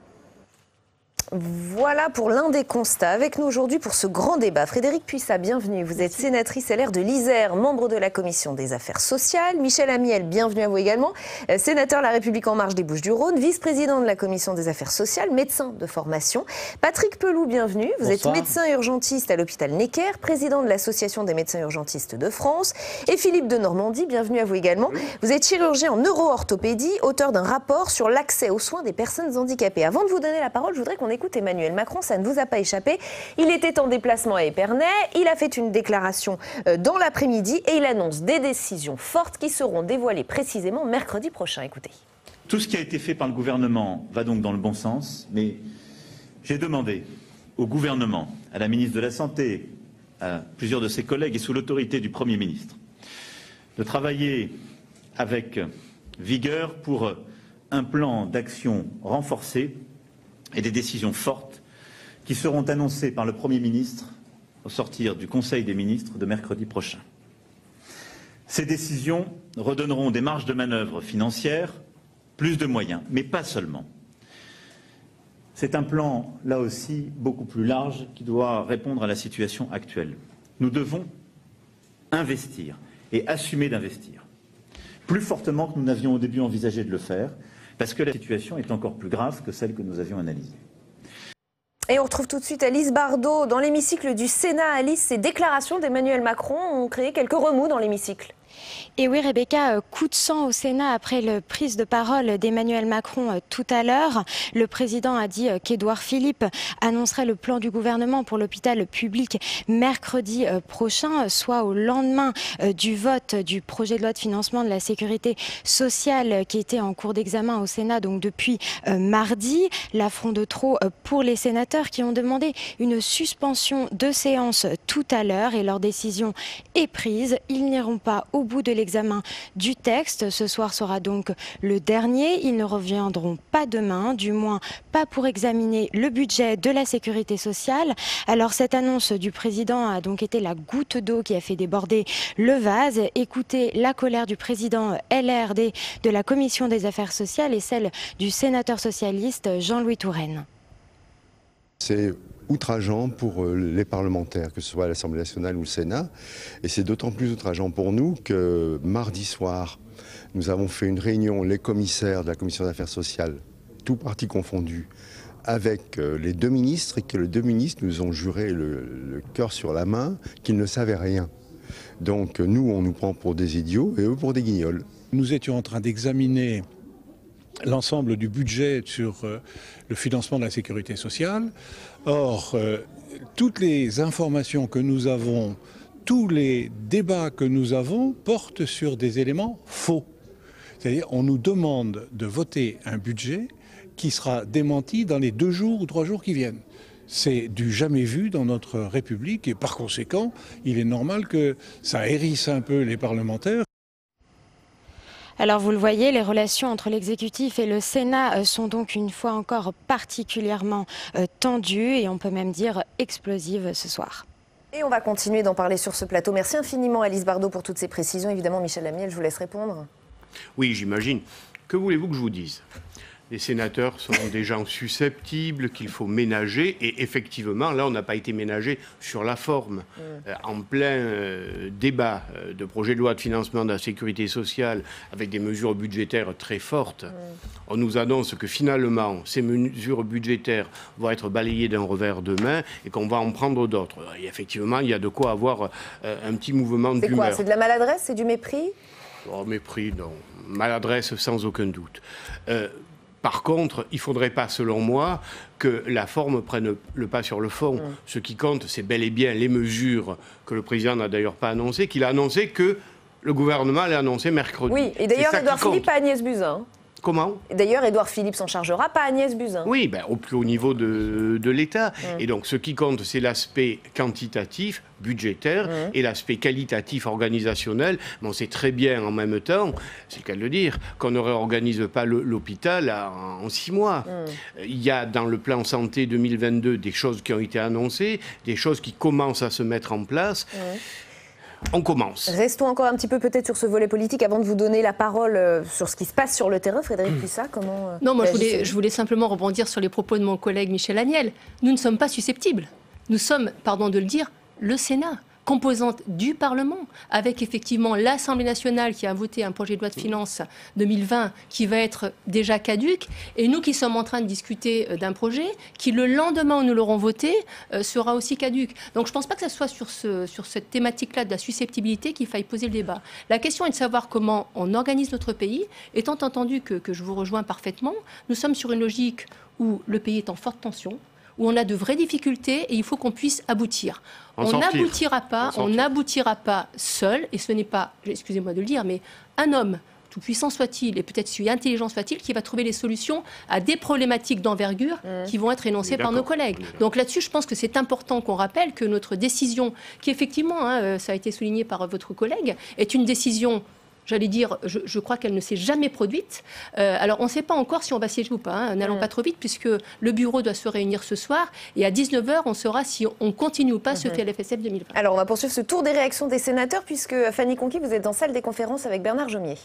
[SPEAKER 1] Voilà pour l'un des constats. Avec nous aujourd'hui pour ce grand débat, Frédérique Puissat, bienvenue. Vous êtes sénatrice LR de l'Isère, membre de la Commission des Affaires sociales. Michel Amiel, bienvenue à vous également. Sénateur La République En Marche des Bouches-du-Rhône, vice-président de la Commission des Affaires sociales, médecin de formation. Patrick Pelloux, bienvenue. Vous
[SPEAKER 13] Bonsoir.
[SPEAKER 1] êtes médecin urgentiste à l'hôpital Necker, président de l'Association des médecins urgentistes de France. Et Philippe de Normandie, bienvenue à vous également. Oui. Vous êtes chirurgien en neuro-orthopédie, auteur d'un rapport sur l'accès aux soins des personnes handicapées. Avant de vous donner la parole, je voudrais qu'on écoute Emmanuel Macron, ça ne vous a pas échappé. Il était en déplacement à Épernay, il a fait une déclaration dans l'après-midi et il annonce des décisions fortes qui seront dévoilées précisément mercredi prochain. Écoutez.
[SPEAKER 13] Tout ce qui a été fait par le gouvernement va donc dans le bon sens, mais j'ai demandé au gouvernement, à la ministre de la Santé, à plusieurs de ses collègues et sous l'autorité du Premier ministre, de travailler avec vigueur pour un plan d'action renforcé et des décisions fortes qui seront annoncées par le Premier ministre au sortir du Conseil des ministres de mercredi prochain. Ces décisions redonneront des marges de manœuvre financières, plus de moyens, mais pas seulement. C'est un plan, là aussi, beaucoup plus large qui doit répondre à la situation actuelle. Nous devons investir et assumer d'investir, plus fortement que nous n'avions au début envisagé de le faire, parce que la situation est encore plus grave que celle que nous avions analysée.
[SPEAKER 1] Et on retrouve tout de suite Alice Bardot dans l'hémicycle du Sénat. Alice, ces déclarations d'Emmanuel Macron ont créé quelques remous dans l'hémicycle.
[SPEAKER 14] Et oui, Rebecca, coup de sang au Sénat après la prise de parole d'Emmanuel Macron tout à l'heure. Le président a dit qu'Édouard Philippe annoncerait le plan du gouvernement pour l'hôpital public mercredi prochain, soit au lendemain du vote du projet de loi de financement de la sécurité sociale qui était en cours d'examen au Sénat donc depuis mardi. L'affront de trop pour les sénateurs qui ont demandé une suspension de séance tout à l'heure et leur décision est prise. Ils n'iront pas au bout de l'examen du texte. Ce soir sera donc le dernier. Ils ne reviendront pas demain, du moins pas pour examiner le budget de la sécurité sociale. Alors cette annonce du président a donc été la goutte d'eau qui a fait déborder le vase. Écoutez la colère du président LRD de la Commission des Affaires sociales et celle du sénateur socialiste Jean-Louis Touraine.
[SPEAKER 15] C'est outrageant pour les parlementaires, que ce soit à l'Assemblée nationale ou le Sénat. Et c'est d'autant plus outrageant pour nous que mardi soir, nous avons fait une réunion, les commissaires de la Commission des Affaires sociales, tous partis confondus, avec les deux ministres, et que les deux ministres nous ont juré le cœur sur la main qu'ils ne savaient rien. Donc nous, on nous prend pour des idiots et eux pour des guignols.
[SPEAKER 16] Nous étions en train d'examiner l'ensemble du budget sur le financement de la sécurité sociale. Or, toutes les informations que nous avons, tous les débats que nous avons portent sur des éléments faux. C'est-à-dire, on nous demande de voter un budget qui sera démenti dans les 2 jours ou 3 jours qui viennent. C'est du jamais vu dans notre République et par conséquent, il est normal que ça hérisse un peu les parlementaires.
[SPEAKER 14] Alors vous le voyez, les relations entre l'exécutif et le Sénat sont donc une fois encore particulièrement tendues et on peut même dire explosives ce soir.
[SPEAKER 1] Et on va continuer d'en parler sur ce plateau. Merci infiniment Alice Bardot pour toutes ces précisions. Évidemment, Michel Amiel, je vous laisse répondre.
[SPEAKER 17] Oui, j'imagine Que voulez-vous que je vous dise ? Les sénateurs sont des gens susceptibles qu'il faut ménager. Et effectivement, là, on n'a pas été ménagé sur la forme. En plein débat de projet de loi de financement de la sécurité sociale avec des mesures budgétaires très fortes, on nous annonce que finalement, ces mesures budgétaires vont être balayées d'un revers de main et qu'on va en prendre d'autres. Et effectivement, il y a de quoi avoir un petit mouvement d'humeur.
[SPEAKER 1] C'est quoi ? C'est de la maladresse ? C'est du mépris ?
[SPEAKER 17] Oh, mépris, non. Maladresse, sans aucun doute. Par contre, il ne faudrait pas, selon moi, que la forme prenne le pas sur le fond. Ce qui compte, c'est bel et bien les mesures que le président n'a d'ailleurs pas annoncées, qu'il a annoncé que le gouvernement allait annoncer mercredi.
[SPEAKER 1] Oui, et d'ailleurs, Édouard Philippe, pas Agnès Buzyn.
[SPEAKER 17] Comment ?
[SPEAKER 1] D'ailleurs, Édouard Philippe s'en chargera, pas Agnès Buzyn.
[SPEAKER 17] Oui, au plus haut niveau de l'État. Et donc, ce qui compte, c'est l'aspect quantitatif, budgétaire, et l'aspect qualitatif, organisationnel. Mais on sait très bien, en même temps, c'est le cas de le dire, qu'on ne réorganise pas l'hôpital en 6 mois. Il y a dans le plan santé 2022 des choses qui ont été annoncées, des choses qui commencent à se mettre en place. On commence.
[SPEAKER 1] Restons encore un petit peu peut-être sur ce volet politique avant de vous donner la parole sur ce qui se passe sur le terrain. Frédérique Puissat, comment
[SPEAKER 18] Non, moi je voulais simplement rebondir sur les propos de mon collègue Michel Agnel. Nous ne sommes pas susceptibles. Nous sommes, pardon de le dire, le Sénat, composante du Parlement, avec effectivement l'Assemblée nationale qui a voté un projet de loi de finances 2020 qui va être déjà caduque, et nous qui sommes en train de discuter d'un projet qui, le lendemain où nous l'aurons voté, sera aussi caduque. Donc je ne pense pas que ce soit sur cette thématique-là de la susceptibilité qu'il faille poser le débat. La question est de savoir comment on organise notre pays, étant entendu que je vous rejoins parfaitement, nous sommes sur une logique où le pays est en forte tension, où on a de vraies difficultés et il faut qu'on puisse aboutir. On n'aboutira pas seul, et ce n'est pas, excusez-moi de le dire, mais un homme, tout puissant soit-il et peut-être si intelligent soit-il, qui va trouver les solutions à des problématiques d'envergure qui vont être énoncées par nos collègues. Donc là-dessus, je pense que c'est important qu'on rappelle que notre décision, qui effectivement, ça a été souligné par votre collègue, est une décision... J'allais dire, je crois qu'elle ne s'est jamais produite. Alors, on ne sait pas encore si on va siéger ou pas. N'allons pas trop vite, puisque le bureau doit se réunir ce soir. Et à 19h, on saura si on continue ou pas ce PLFSF 2020.
[SPEAKER 1] Alors, on va poursuivre ce tour des réactions des sénateurs, puisque Fanny Conquis, vous êtes en salle des conférences avec Bernard Jomier.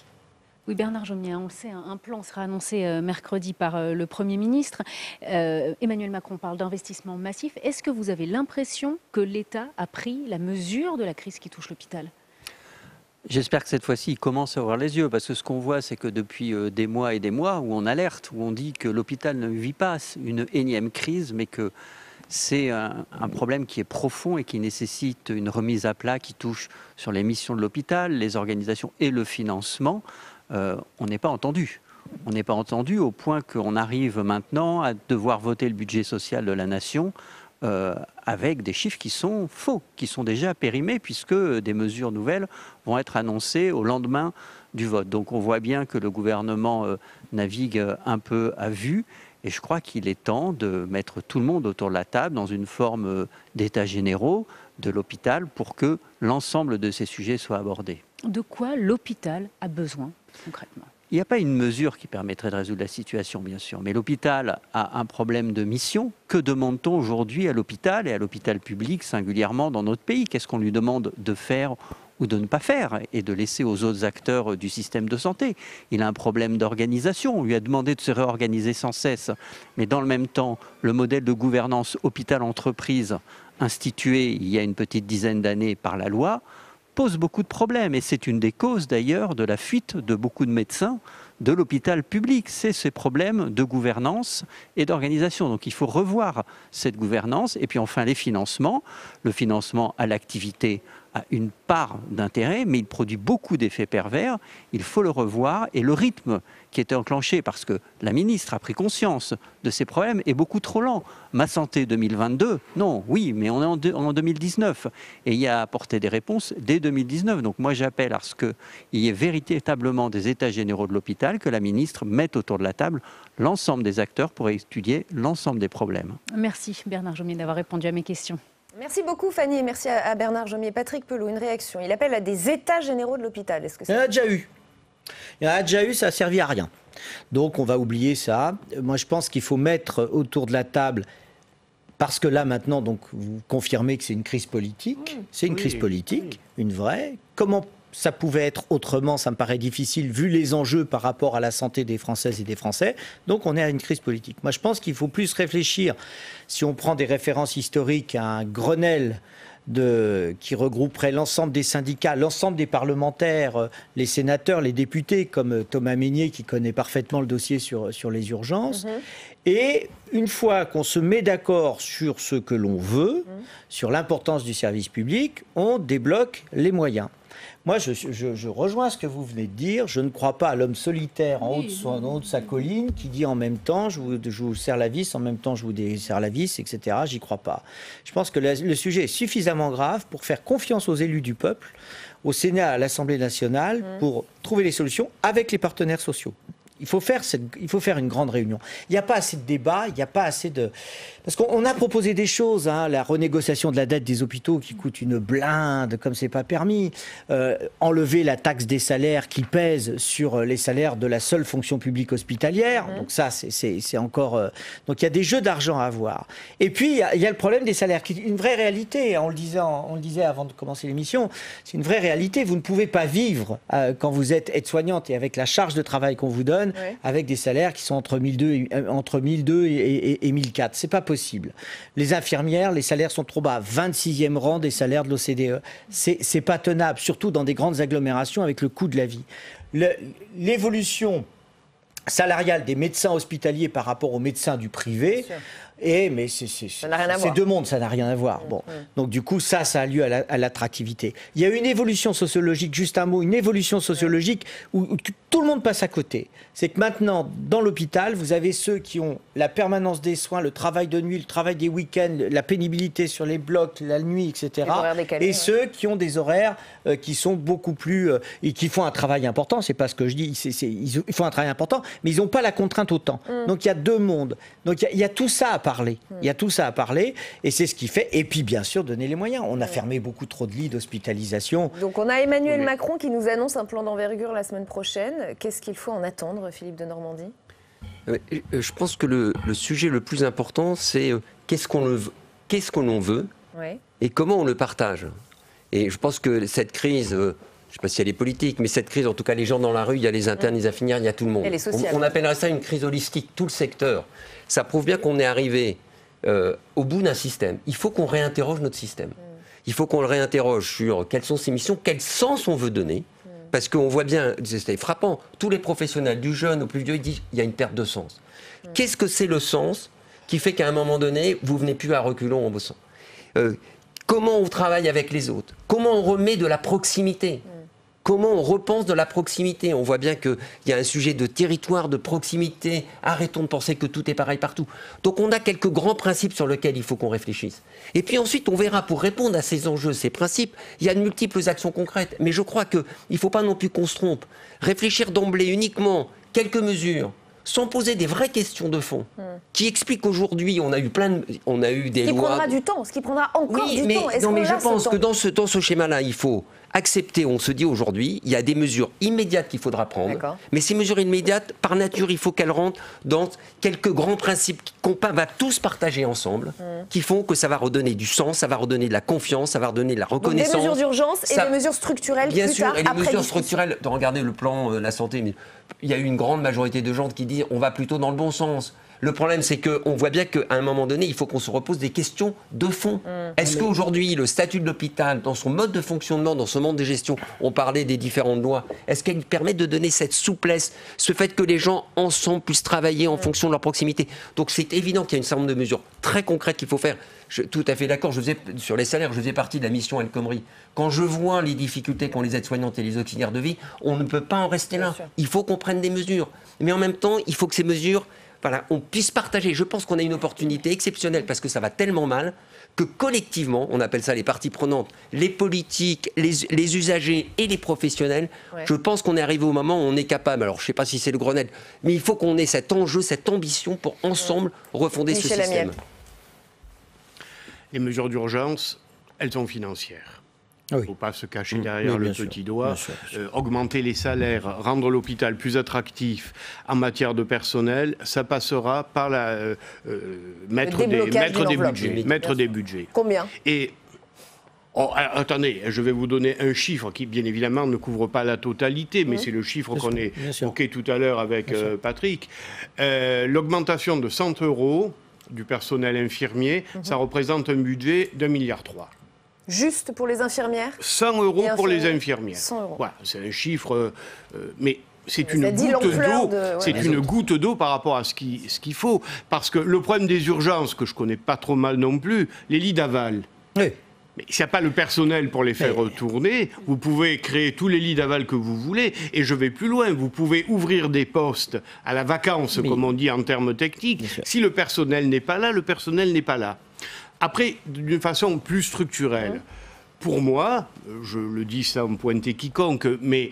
[SPEAKER 2] Oui, Bernard Jomier, on le sait, un plan sera annoncé mercredi par le Premier ministre. Emmanuel Macron parle d'investissement massif. Est-ce que vous avez l'impression que l'État a pris la mesure de la crise qui touche l'hôpital ?
[SPEAKER 19] J'espère que cette fois-ci, il commence à ouvrir les yeux, parce que ce qu'on voit, c'est que depuis des mois et des mois, où on alerte, où on dit que l'hôpital ne vit pas une énième crise, mais que c'est un problème qui est profond et qui nécessite une remise à plat qui touche sur les missions de l'hôpital, les organisations et le financement, on n'est pas entendu. On n'est pas entendu au point qu'on arrive maintenant à devoir voter le budget social de la nation avec des chiffres qui sont faux, qui sont déjà périmés, puisque des mesures nouvelles vont être annoncées au lendemain du vote. Donc on voit bien que le gouvernement navigue un peu à vue, et je crois qu'il est temps de mettre tout le monde autour de la table dans une forme d'états généraux de l'hôpital pour que l'ensemble de ces sujets soient abordés.
[SPEAKER 2] De quoi l'hôpital a besoin concrètement ?
[SPEAKER 19] Il n'y a pas une mesure qui permettrait de résoudre la situation, bien sûr, mais l'hôpital a un problème de mission. Que demande-t-on aujourd'hui à l'hôpital et à l'hôpital public, singulièrement dans notre pays ? Qu'est-ce qu'on lui demande de faire ou de ne pas faire et de laisser aux autres acteurs du système de santé ? Il a un problème d'organisation. On lui a demandé de se réorganiser sans cesse, mais dans le même temps, le modèle de gouvernance hôpital-entreprise institué il y a une petite dizaine d'années par la loi pose beaucoup de problèmes, et c'est une des causes d'ailleurs de la fuite de beaucoup de médecins de l'hôpital public. C'est ces problèmes de gouvernance et d'organisation. Donc il faut revoir cette gouvernance. Et puis enfin les financements. Le financement à l'activité a une part d'intérêt, mais il produit beaucoup d'effets pervers. Il faut le revoir, et le rythme qui était enclenché parce que la ministre a pris conscience de ces problèmes est beaucoup trop lent. Ma santé 2022, non, oui, mais on est en 2019 et il y a apporté des réponses dès 2019. Donc moi j'appelle à ce qu'il y ait véritablement des états généraux de l'hôpital, que la ministre mette autour de la table l'ensemble des acteurs pour étudier l'ensemble des problèmes.
[SPEAKER 2] Merci Bernard Jomier d'avoir répondu à mes questions.
[SPEAKER 1] Merci beaucoup Fanny, et merci à Bernard Jomier. Patrick Pelloux, une réaction. Il appelle à des états généraux de l'hôpital. Est-ce que
[SPEAKER 20] Il y en a déjà eu. Ça n'a servi à rien. Donc on va oublier ça. Moi je pense qu'il faut mettre autour de la table, parce que là maintenant, donc, vous confirmez que c'est une crise politique. C'est une crise politique, une vraie. Comment ça pouvait être autrement, ça me paraît difficile vu les enjeux par rapport à la santé des Françaises et des Français. Donc on est à une crise politique. Moi je pense qu'il faut plus réfléchir, si on prend des références historiques, à un Grenelle qui regrouperait l'ensemble des syndicats, l'ensemble des parlementaires, les sénateurs, les députés, comme Thomas Mesnier qui connaît parfaitement le dossier sur les urgences. Et une fois qu'on se met d'accord sur ce que l'on veut, sur l'importance du service public, on débloque les moyens. Moi, je rejoins ce que vous venez de dire. Je ne crois pas à l'homme solitaire en haut de sa colline qui dit en même temps je vous serre la vis, en même temps je vous desserre la vis, etc. J'y crois pas. Je pense que le sujet est suffisamment grave pour faire confiance aux élus du peuple, au Sénat, à l'Assemblée nationale, pour trouver les solutions avec les partenaires sociaux. Il faut faire une grande réunion. Il n'y a pas assez de débat, il n'y a pas assez de... Parce qu'on a proposé des choses, la renégociation de la dette des hôpitaux qui coûte une blinde, comme c'est pas permis, enlever la taxe des salaires qui pèse sur les salaires de la seule fonction publique hospitalière. Donc ça, c'est encore... Donc il y a des jeux d'argent à avoir. Et puis, il y a le problème des salaires, qui est une vraie réalité. On le disait avant de commencer l'émission, c'est une vraie réalité. Vous ne pouvez pas vivre quand vous êtes aide-soignante et avec la charge de travail qu'on vous donne, avec des salaires qui sont entre 1002 et 1004. C'est pas possible. Les infirmières, les salaires sont trop bas. 26e rang des salaires de l'OCDE. C'est pas tenable, surtout dans des grandes agglomérations avec le coût de la vie. L'évolution salariale des médecins hospitaliers par rapport aux médecins du privé... mais c'est deux mondes, ça n'a rien à voir. Bon. Donc du coup, ça a lieu à l'attractivité. Il y a une évolution sociologique, juste un mot, une évolution sociologique où tout le monde passe à côté. C'est que maintenant, dans l'hôpital, vous avez ceux qui ont la permanence des soins, le travail de nuit, le travail des week-ends, la pénibilité sur les blocs, la nuit, etc. Et ceux qui ont des horaires qui sont beaucoup plus... et qui font un travail important, c'est pas ce que je dis, ils font un travail important, mais ils n'ont pas la contrainte autant. Donc il y a deux mondes. Donc il y a tout ça à parler. Il y a tout ça à parler et c'est ce qui fait. Et puis bien sûr donner les moyens. On a fermé beaucoup trop de lits d'hospitalisation.
[SPEAKER 1] Donc on a Emmanuel Macron qui nous annonce un plan d'envergure la semaine prochaine. Qu'est-ce qu'il faut en attendre, Philippe de Normandie ?
[SPEAKER 21] Je pense que le sujet le plus important, c'est qu'est-ce qu'on l'on veut et comment on le partage. Et je pense que cette crise... je ne sais pas si elle est politique, mais cette crise, en tout cas, les gens dans la rue, il y a les internes, les infirmières, il y a tout le monde. On appellerait ça une crise holistique, tout le secteur. Ça prouve bien qu'on est arrivé au bout d'un système. Il faut qu'on réinterroge notre système. Il faut qu'on le réinterroge sur quelles sont ses missions, quel sens on veut donner. Parce qu'on voit bien, c'est frappant, tous les professionnels, du jeune au plus vieux, ils disent qu'il y a une perte de sens. Qu'est-ce que c'est le sens qui fait qu'à un moment donné, vous ne venez plus à reculons en bossant Comment on travaille avec les autres? Comment on remet de la proximité? Comment on repense de la proximité? On voit bien qu'il y a un sujet de territoire, de proximité. Arrêtons de penser que tout est pareil partout. Donc on a quelques grands principes sur lesquels il faut qu'on réfléchisse. Et puis ensuite, on verra, pour répondre à ces enjeux, ces principes, il y a de multiples actions concrètes. Mais je crois qu'il ne faut pas non plus qu'on se trompe. Réfléchir d'emblée uniquement quelques mesures, sans poser des vraies questions de fond, qui expliquent qu'aujourd'hui, on a eu des lois...
[SPEAKER 1] Qui prendra du temps, ce qui prendra encore du temps.
[SPEAKER 21] Non, mais je pense que dans ce schéma-là, il faut accepter, on se dit aujourd'hui, il y a des mesures immédiates qu'il faudra prendre, mais ces mesures immédiates, par nature, il faut qu'elles rentrent dans quelques grands principes qu'on va tous partager ensemble, qui font que ça va redonner du sens, ça va redonner de la confiance, ça va redonner de la reconnaissance.
[SPEAKER 1] Donc des mesures d'urgence et des mesures structurelles
[SPEAKER 21] bien
[SPEAKER 1] plus
[SPEAKER 21] sûr,
[SPEAKER 1] tard,
[SPEAKER 21] et les
[SPEAKER 1] après
[SPEAKER 21] mesures
[SPEAKER 1] discussion.
[SPEAKER 21] structurelles, regardez le plan la santé, mais il y a eu une grande majorité de gens qui disent on va plutôt dans le bon sens. Le problème, c'est qu'on voit bien qu'à un moment donné, il faut qu'on se repose des questions de fond. Est-ce qu'aujourd'hui, le statut de l'hôpital, dans son mode de fonctionnement, dans son mode de gestion, on parlait des différentes lois, est-ce qu'elle permet de donner cette souplesse, ce fait que les gens ensemble puissent travailler en fonction de leur proximité? Donc c'est évident qu'il y a une certain nombre de mesures très concrètes qu'il faut faire. Je suis tout à fait d'accord, sur les salaires, je faisais partie de la mission El Khomri. Quand je vois les difficultés qu'ont les aides-soignantes et les auxiliaires de vie, on ne peut pas en rester là. Il faut qu'on prenne des mesures. Mais en même temps, il faut que ces mesures... Voilà, on puisse partager. Je pense qu'on a une opportunité exceptionnelle parce que ça va tellement mal que collectivement, on appelle ça les parties prenantes, les politiques, les usagers et les professionnels, je pense qu'on est arrivé au moment où on est capable, alors je ne sais pas si c'est le Grenelle, mais il faut qu'on ait cet enjeu, cette ambition pour ensemble refonder ce système.
[SPEAKER 17] Les mesures d'urgence, elles sont financières. Il ne faut pas se cacher derrière le petit doigt. Augmenter les salaires, rendre l'hôpital plus attractif en matière de personnel, ça passera par mettre des budgets.
[SPEAKER 1] Combien?
[SPEAKER 17] Oh, alors, attendez, je vais vous donner un chiffre qui, bien évidemment, ne couvre pas la totalité, mais c'est le chiffre qu'on a évoqué tout à l'heure avec Patrick. L'augmentation de 100 € du personnel infirmier, ça représente un budget d'1,3 milliard.
[SPEAKER 1] Juste pour les infirmières ?
[SPEAKER 17] 100 € pour les infirmières.
[SPEAKER 1] 100 €.
[SPEAKER 17] Voilà, c'est un chiffre, mais c'est une goutte d'eau par rapport à ce qu'il faut. Parce que le problème des urgences, que je ne connais pas trop mal non plus, les lits d'aval.
[SPEAKER 20] Oui.
[SPEAKER 17] Mais s'il n'y a pas le personnel pour les faire retourner, vous pouvez créer tous les lits d'aval que vous voulez. Et je vais plus loin, vous pouvez ouvrir des postes à la vacance, comme on dit en termes techniques. Si le personnel n'est pas là, le personnel n'est pas là. Après, d'une façon plus structurelle, pour moi, je le dis sans pointer quiconque, mais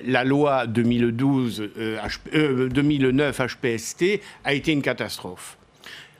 [SPEAKER 17] la loi 2009 HPST a été une catastrophe.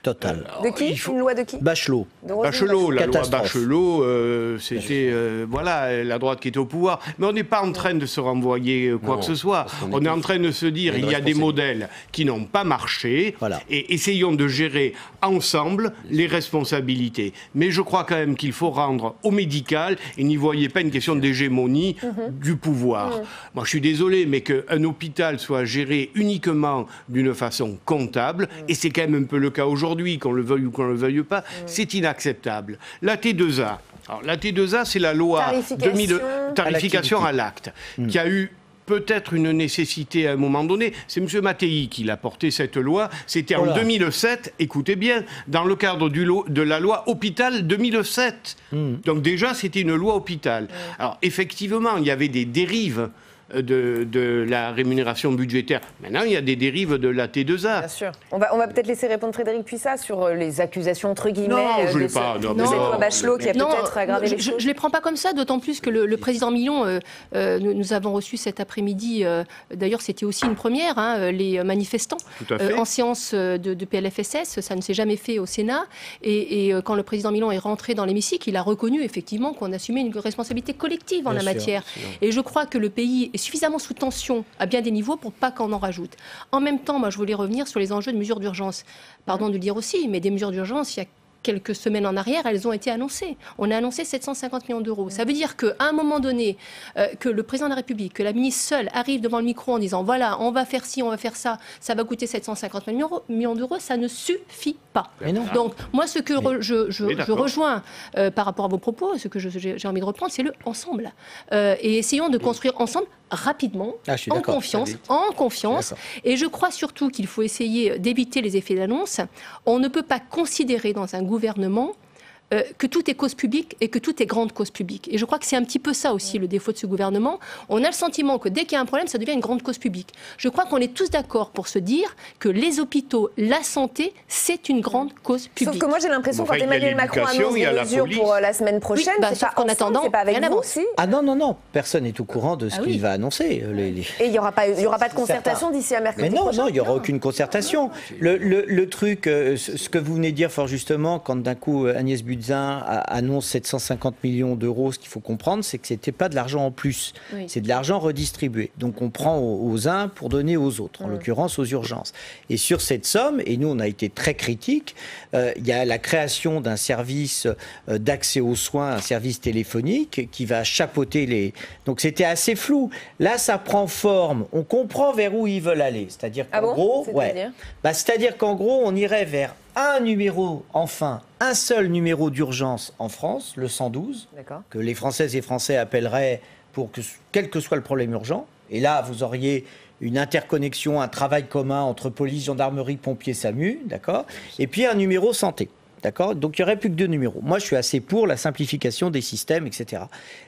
[SPEAKER 20] Total.
[SPEAKER 1] De qui ? Une loi de qui ?
[SPEAKER 20] Bachelot.
[SPEAKER 17] Bachelot, la loi Bachelot, c'était voilà, la droite qui était au pouvoir. Mais on n'est pas en train de se renvoyer quoi que ce soit. On est en train de se dire il y a des modèles qui n'ont pas marché et essayons de gérer ensemble les responsabilités. Mais je crois quand même qu'il faut rendre au médical, et n'y voyez pas une question d'hégémonie du pouvoir. Moi, je suis désolé, mais qu'un hôpital soit géré uniquement d'une façon comptable, et c'est quand même un peu le cas aujourd'hui, qu'on le veuille ou qu'on ne le veuille pas, c'est inacceptable. La T2A, alors la T2A, c'est la loi tarification à l'acte, qui a eu peut-être une nécessité à un moment donné. C'est M. Mattei qui l'a porté cette loi. C'était en 2007, écoutez bien, dans le cadre de la loi Hôpital 2007. Donc déjà, c'était une loi Hôpital. Alors effectivement, il y avait des dérives de la rémunération budgétaire. Maintenant, il y a des dérives de la T2A.
[SPEAKER 1] Bien sûr. On va peut-être laisser répondre Frédérique Puissat sur les accusations, entre guillemets,
[SPEAKER 17] de cette
[SPEAKER 1] loi Bachelot qui a peut-être aggravé les choses.
[SPEAKER 18] Je ne les prends pas comme ça, d'autant plus que le président Millon, nous avons reçu cet après-midi, d'ailleurs c'était aussi une première, les manifestants en séance de PLFSS, ça ne s'est jamais fait au Sénat, et quand le président Millon est rentré dans l'hémicycle, il a reconnu effectivement qu'on assumait une responsabilité collective en la matière. Et je crois que le pays est suffisamment sous tension à bien des niveaux pour pas qu'on en rajoute. En même temps, moi, je voulais revenir sur les enjeux de mesures d'urgence. Pardon de le dire aussi, mais des mesures d'urgence, il y a quelques semaines en arrière, elles ont été annoncées. On a annoncé 750 millions d'euros. Ça veut dire qu'à un moment donné, que le président de la République, que la ministre seule arrive devant le micro en disant voilà, on va faire ci, on va faire ça, ça va coûter 750 millions d'euros, ça ne suffit pas. Donc, moi, ce que je rejoins par rapport à vos propos, ce que j'ai envie de reprendre, c'est le ensemble. Et essayons de construire ensemble rapidement, en confiance. Et je crois surtout qu'il faut essayer d'éviter les effets d'annonce. On ne peut pas considérer dans un gouvernement que tout est cause publique et que tout est grande cause publique. Et je crois que c'est un petit peu ça aussi le défaut de ce gouvernement. On a le sentiment que dès qu'il y a un problème, ça devient une grande cause publique. Je crois qu'on est tous d'accord pour se dire que les hôpitaux, la santé, c'est une grande cause publique.
[SPEAKER 1] Sauf que moi j'ai l'imprestion quand Emmanuel Macron annonce des mesures pour la semaine prochaine, c'est pas en attendant, c'est pas avec vous aussi.
[SPEAKER 20] Ah non, personne n'est au courant de ce qu'il va annoncer.
[SPEAKER 1] Et il n'y aura pas de concertation d'ici à mercredi prochain.
[SPEAKER 20] Non, il n'y aura aucune concertation. Le truc, ce que vous venez de dire fort justement, quand d'un coup Agnès Buzyn annonce 750 millions d'euros, ce qu'il faut comprendre, c'est que ce n'était pas de l'argent en plus, c'est de l'argent redistribué. Donc on prend aux uns pour donner aux autres, en l'occurrence aux urgences. Et sur cette somme, et nous on a été très critiques, il y a la création d'un service d'accès aux soins, un service téléphonique qui va chapeauter les... Donc c'était assez flou. Là ça prend forme, on comprend vers où ils veulent aller. C'est-à-dire qu'en gros, c'est-à-dire qu'en gros on irait vers un numéro, enfin, un seul numéro d'urgence en France, le 112, que les Françaises et Français appelleraient pour que, quel que soit le problème urgent. Et là, vous auriez une interconnexion, un travail commun entre police, gendarmerie, pompiers, SAMU, d'accord ? Et puis un numéro santé, d'accord ? Donc il n'y aurait plus que 2 numéros. Moi, je suis assez pour la simplification des systèmes, etc.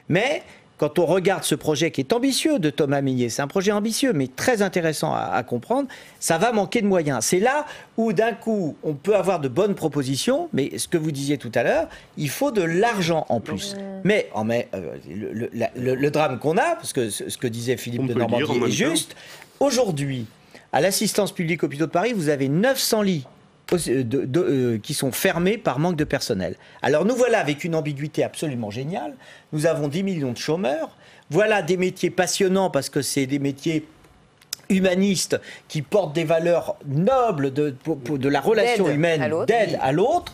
[SPEAKER 20] Mais... quand on regarde ce projet qui est ambitieux de Thomas Mesnier, c'est un projet ambitieux mais très intéressant à comprendre, ça va manquer de moyens. C'est là où d'un coup on peut avoir de bonnes propositions, mais ce que vous disiez tout à l'heure, il faut de l'argent en plus. Mais le drame qu'on a, parce que ce que disait Philippe de Normandie est juste, aujourd'hui, à l'assistance publique hôpitaux de Paris, vous avez 900 lits qui sont fermés par manque de personnel. Alors nous voilà avec une ambiguïté absolument géniale. Nous avons 10 millions de chômeurs. Voilà des métiers passionnants parce que c'est des métiers humanistes qui portent des valeurs nobles de la relation humaine, d'aide à l'autre.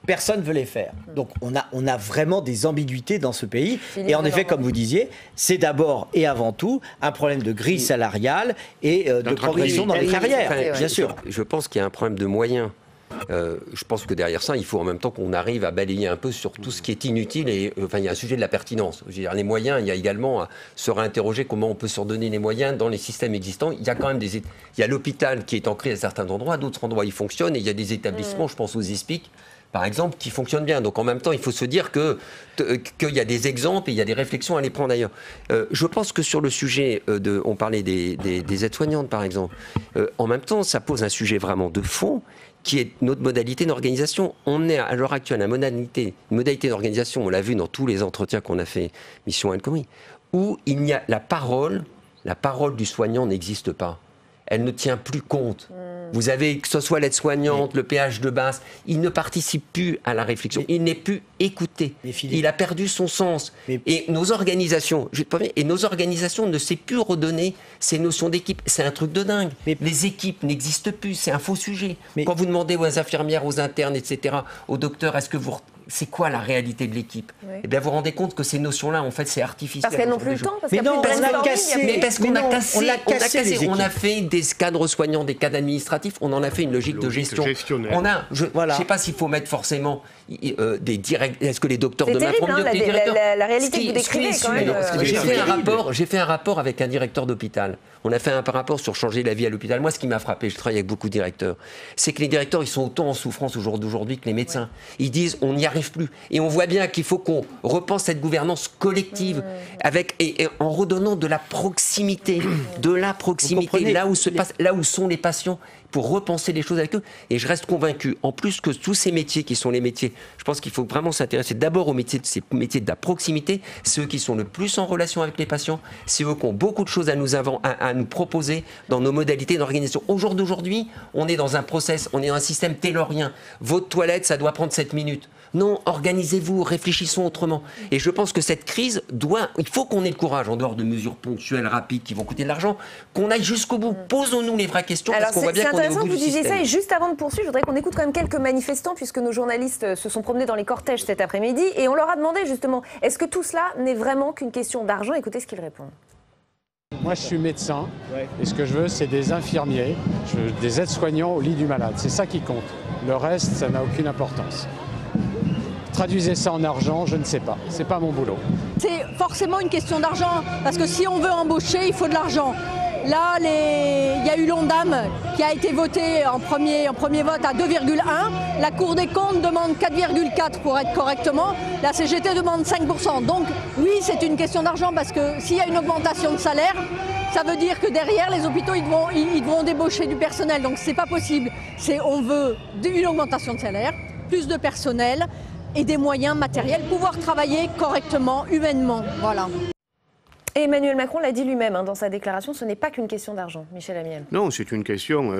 [SPEAKER 20] personne ne veut les faire. Donc on a vraiment des ambiguïtés dans ce pays. Et en effet, comme vous disiez, c'est d'abord et avant tout un problème de grille salariale et de progression dans les carrières, bien sûr.
[SPEAKER 21] Je pense qu'il y a un problème de moyens. Je pense que derrière ça, il faut en même temps qu'on arrive à balayer un peu sur tout ce qui est inutile. Et enfin, il y a un sujet de la pertinence. Je veux dire, les moyens, il y a également à se réinterroger comment on peut se redonner les moyens dans les systèmes existants. Il y a quand même il y a l'hôpital qui est en crise à certains endroits, à d'autres endroits il fonctionne, et il y a des établissements, je pense aux ESPIC, par exemple, qui fonctionnent bien. Donc en même temps, il faut se dire qu'il y a des exemples et il y a des réflexions à les prendre ailleurs. Je pense que sur le sujet on parlait des aides-soignantes, par exemple, en même temps, ça pose un sujet vraiment de fond, qui est notre modalité d'organisation. On est à l'heure actuelle à une modalité d'organisation, on l'a vu dans tous les entretiens qu'on a fait, Mission El Khomri, où il n'y a la parole du soignant n'existe pas. Elle ne tient plus compte. Vous avez, que ce soit l'aide-soignante, le PH de base, il ne participe plus à la réflexion. Il n'est plus écouté. Il a perdu son sens. Et nos organisations, ne savent plus redonner ces notions d'équipe. C'est un truc de dingue. Les équipes n'existent plus. C'est un faux sujet. Quand vous demandez aux infirmières, aux internes, etc., aux docteurs, c'est quoi la réalité de l'équipe ? Eh bien, vous vous rendez compte que ces notions-là, en fait, c'est artificiel.
[SPEAKER 1] Parce qu'elles n'ont plus le temps.
[SPEAKER 21] Parce qu'on a fait des cadres soignants, des cadres administratifs, on en a fait une logique de gestion. Je ne sais pas s'il faut mettre forcément des directs. Est-ce que les docteurs demain feront mieux que les directeurs ?
[SPEAKER 1] La réalité que vous décrivez, quand même.
[SPEAKER 21] J'ai fait un rapport avec un directeur d'hôpital. On a fait un rapport sur changer la vie à l'hôpital. Moi, ce qui m'a frappé, je travaille avec beaucoup de directeurs, c'est que les directeurs, ils sont autant en souffrance au jour d'aujourd'hui que les médecins. Ils disent, on n'y arrive plus. Et on voit bien qu'il faut qu'on repense cette gouvernance collective et en redonnant de la proximité, là où sont les patients, pour repenser les choses avec eux. Et je reste convaincu, en plus que tous ces métiers qui sont les métiers, je pense qu'il faut vraiment s'intéresser d'abord aux métiers, ces métiers de la proximité, ceux qui sont le plus en relation avec les patients, c'est eux qui ont beaucoup de choses à nous proposer dans nos modalités d'organisation. Au jour d'aujourd'hui, on est dans un process, on est dans un système taylorien. Votre toilette, ça doit prendre 7 minutes. Non, organisez-vous, réfléchissons autrement. Et je pense que cette crise il faut qu'on ait le courage, en dehors de mesures ponctuelles, rapides, qui vont coûter de l'argent, qu'on aille jusqu'au bout. Posons-nous les vraies questions, parce qu'on voit bien qu'on est au bout du système. C'est intéressant que vous disiez ça,
[SPEAKER 1] et juste avant de poursuivre, je voudrais qu'on écoute quand même quelques manifestants, puisque nos journalistes se sont promenés dans les cortèges cet après-midi, et on leur a demandé justement, est-ce que tout cela n'est vraiment qu'une question d'argent ? Écoutez ce qu'ils répondent.
[SPEAKER 4] Moi, je suis médecin, et ce que je veux, c'est des infirmiers, des aides-soignants au lit du malade. C'est ça qui compte. Le reste, ça n'a aucune importance. Traduisez ça en argent, je ne sais pas. C'est pas mon boulot.
[SPEAKER 22] C'est forcément une question d'argent, parce que si on veut embaucher, il faut de l'argent. Là, il y a eu l'Ondam qui a été voté en premier vote à 2,1. La Cour des comptes demande 4,4 pour être correctement. La CGT demande 5%. Donc oui, c'est une question d'argent, parce que s'il y a une augmentation de salaire, ça veut dire que derrière, les hôpitaux, ils devront débaucher du personnel. Donc c'est pas possible. On veut une augmentation de salaire, plus de personnel et des moyens matériels, pouvoir travailler correctement, humainement. Voilà.
[SPEAKER 1] Et Emmanuel Macron l'a dit lui-même dans sa déclaration, ce n'est pas qu'une question d'argent. Michel Amiel.
[SPEAKER 17] Non, c'est une question,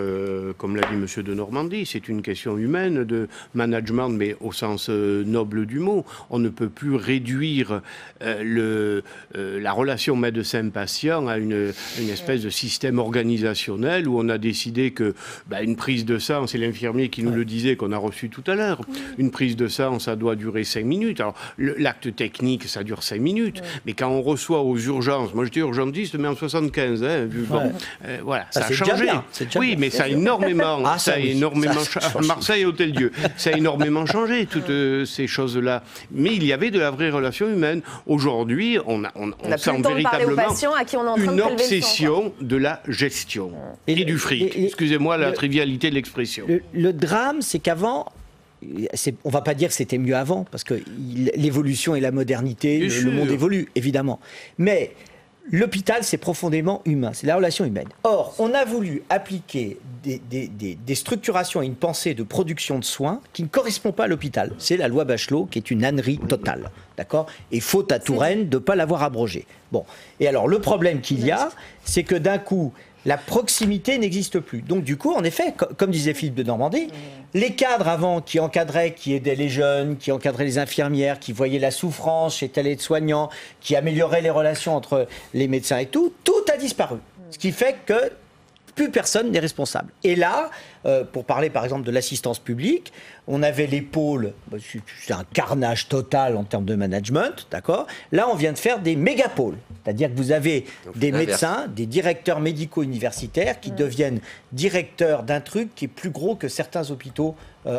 [SPEAKER 17] comme l'a dit M. de Normandie, c'est une question humaine, de management, mais au sens noble du mot. On ne peut plus réduire la relation médecin-patient à une espèce de système organisationnel où on a décidé que une prise de sang, c'est l'infirmier qui nous le disait, qu'on a reçu tout à l'heure, une prise de sang, ça doit durer 5 minutes. Alors, l'acte technique, ça dure 5 minutes, mais quand on reçoit aux urgences, moi j'étais urgentiste, mais en 75, voilà, ça a changé. Oui, mais ça a énormément, Marseille, Hôtel-Dieu, ça a énormément changé, toutes ces choses-là. Mais il y avait de la vraie relation humaine. Aujourd'hui, on sent véritablement une obsession de la gestion et du fric. Excusez-moi la trivialité de l'expression.
[SPEAKER 20] Le drame, c'est qu'avant, on ne va pas dire que c'était mieux avant, parce que l'évolution et la modernité, le monde évolue, évidemment. Mais l'hôpital, c'est profondément humain, c'est la relation humaine. Or, on a voulu appliquer des structurations et une pensée de production de soins qui ne correspond pas à l'hôpital. C'est la loi Bachelot qui est une ânerie totale. D'accord ? Et faute à Touraine de ne pas l'avoir abrogée. Bon. Et alors, le problème qu'il y a, c'est que d'un coup, la proximité n'existe plus. Donc du coup, en effet, comme disait Philippe de Normandie, les cadres avant qui encadraient, qui aidaient les jeunes, qui encadraient les infirmières, qui voyaient la souffrance chez tel aide-soignant, qui amélioraient les relations entre les médecins et tout a disparu. Ce qui fait que plus personne n'est responsable. Et là, pour parler par exemple de l'assistance publique, on avait les pôles, c'est un carnage total en termes de management, d'accord. Là, on vient de faire des mégapôles, c'est-à-dire que vous avez des médecins, des directeurs médicaux universitaires qui deviennent directeurs d'un truc qui est plus gros que certains hôpitaux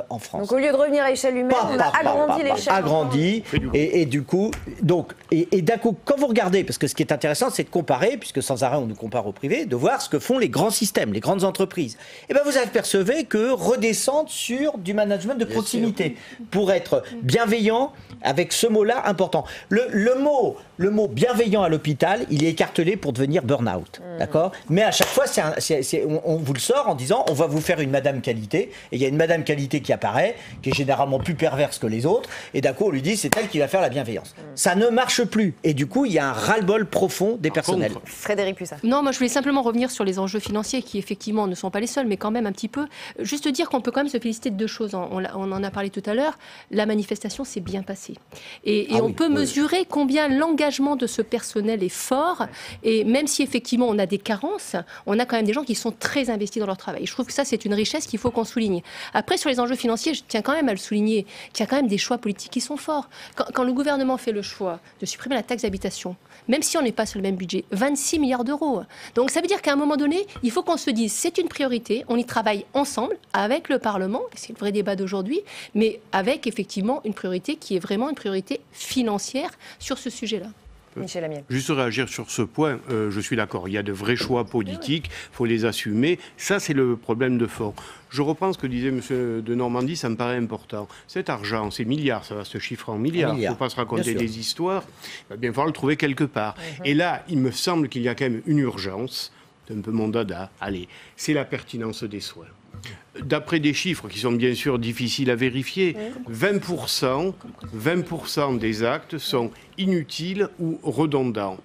[SPEAKER 20] en France.
[SPEAKER 1] Donc au lieu de revenir à l'échelle humaine, on a agrandi l'échelle.
[SPEAKER 20] Agrandi, et du coup, d'un coup, quand vous regardez, parce que ce qui est intéressant, c'est de comparer, puisque sans arrêt on nous compare au privé, de voir ce que font les grands systèmes, les grandes entreprises. Et bien vous apercevez que redescendre sur du management de proximité, pour être bienveillant, avec ce mot-là important. Le mot bienveillant à l'hôpital, il est écartelé pour devenir burn-out, d'accord. Mais à chaque fois, on vous le sort en disant, on va vous faire une madame qualité, et il y a une madame qualité qui apparaît, qui est généralement plus perverse que les autres, et d'un coup on lui dit c'est elle qui va faire la bienveillance. Ça ne marche plus, et du coup il y a un ras-le-bol profond des personnels.
[SPEAKER 1] Frédéric Puissat.
[SPEAKER 18] Non, moi je voulais simplement revenir sur les enjeux financiers qui effectivement ne sont pas les seuls, mais quand même un petit peu. Juste dire qu'on peut quand même se féliciter de deux choses. On en a parlé tout à l'heure. La manifestation s'est bien passée, et on peut mesurer combien l'engagement de ce personnel est fort, et même si effectivement on a des carences, on a quand même des gens qui sont très investis dans leur travail. Et je trouve que ça c'est une richesse qu'il faut qu'on souligne. Après, sur les enjeux financiers, je tiens quand même à le souligner, qu'il y a quand même des choix politiques qui sont forts. Quand le gouvernement fait le choix de supprimer la taxe d'habitation, même si on n'est pas sur le même budget, 26 milliards d'euros. Donc ça veut dire qu'à un moment donné, il faut qu'on se dise c'est une priorité, on y travaille ensemble avec le Parlement, c'est le vrai débat d'aujourd'hui, mais avec effectivement une priorité qui est vraiment une priorité financière sur ce sujet-là.
[SPEAKER 1] Michel Amiel.
[SPEAKER 17] Juste réagir sur ce point, je suis d'accord, il y a de vrais choix politiques, il faut les assumer, ça c'est le problème de fond. Je reprends ce que disait M. de Normandie, ça me paraît important. Cet argent, ces milliards, ça va se chiffrer en milliards, il ne faut pas se raconter des histoires, il va bien falloir le trouver quelque part. Et là, il me semble qu'il y a quand même une urgence, c'est un peu mon dada, allez, c'est la pertinence des soins. D'après des chiffres qui sont bien sûr difficiles à vérifier, 20% des actes sont inutiles ou redondants.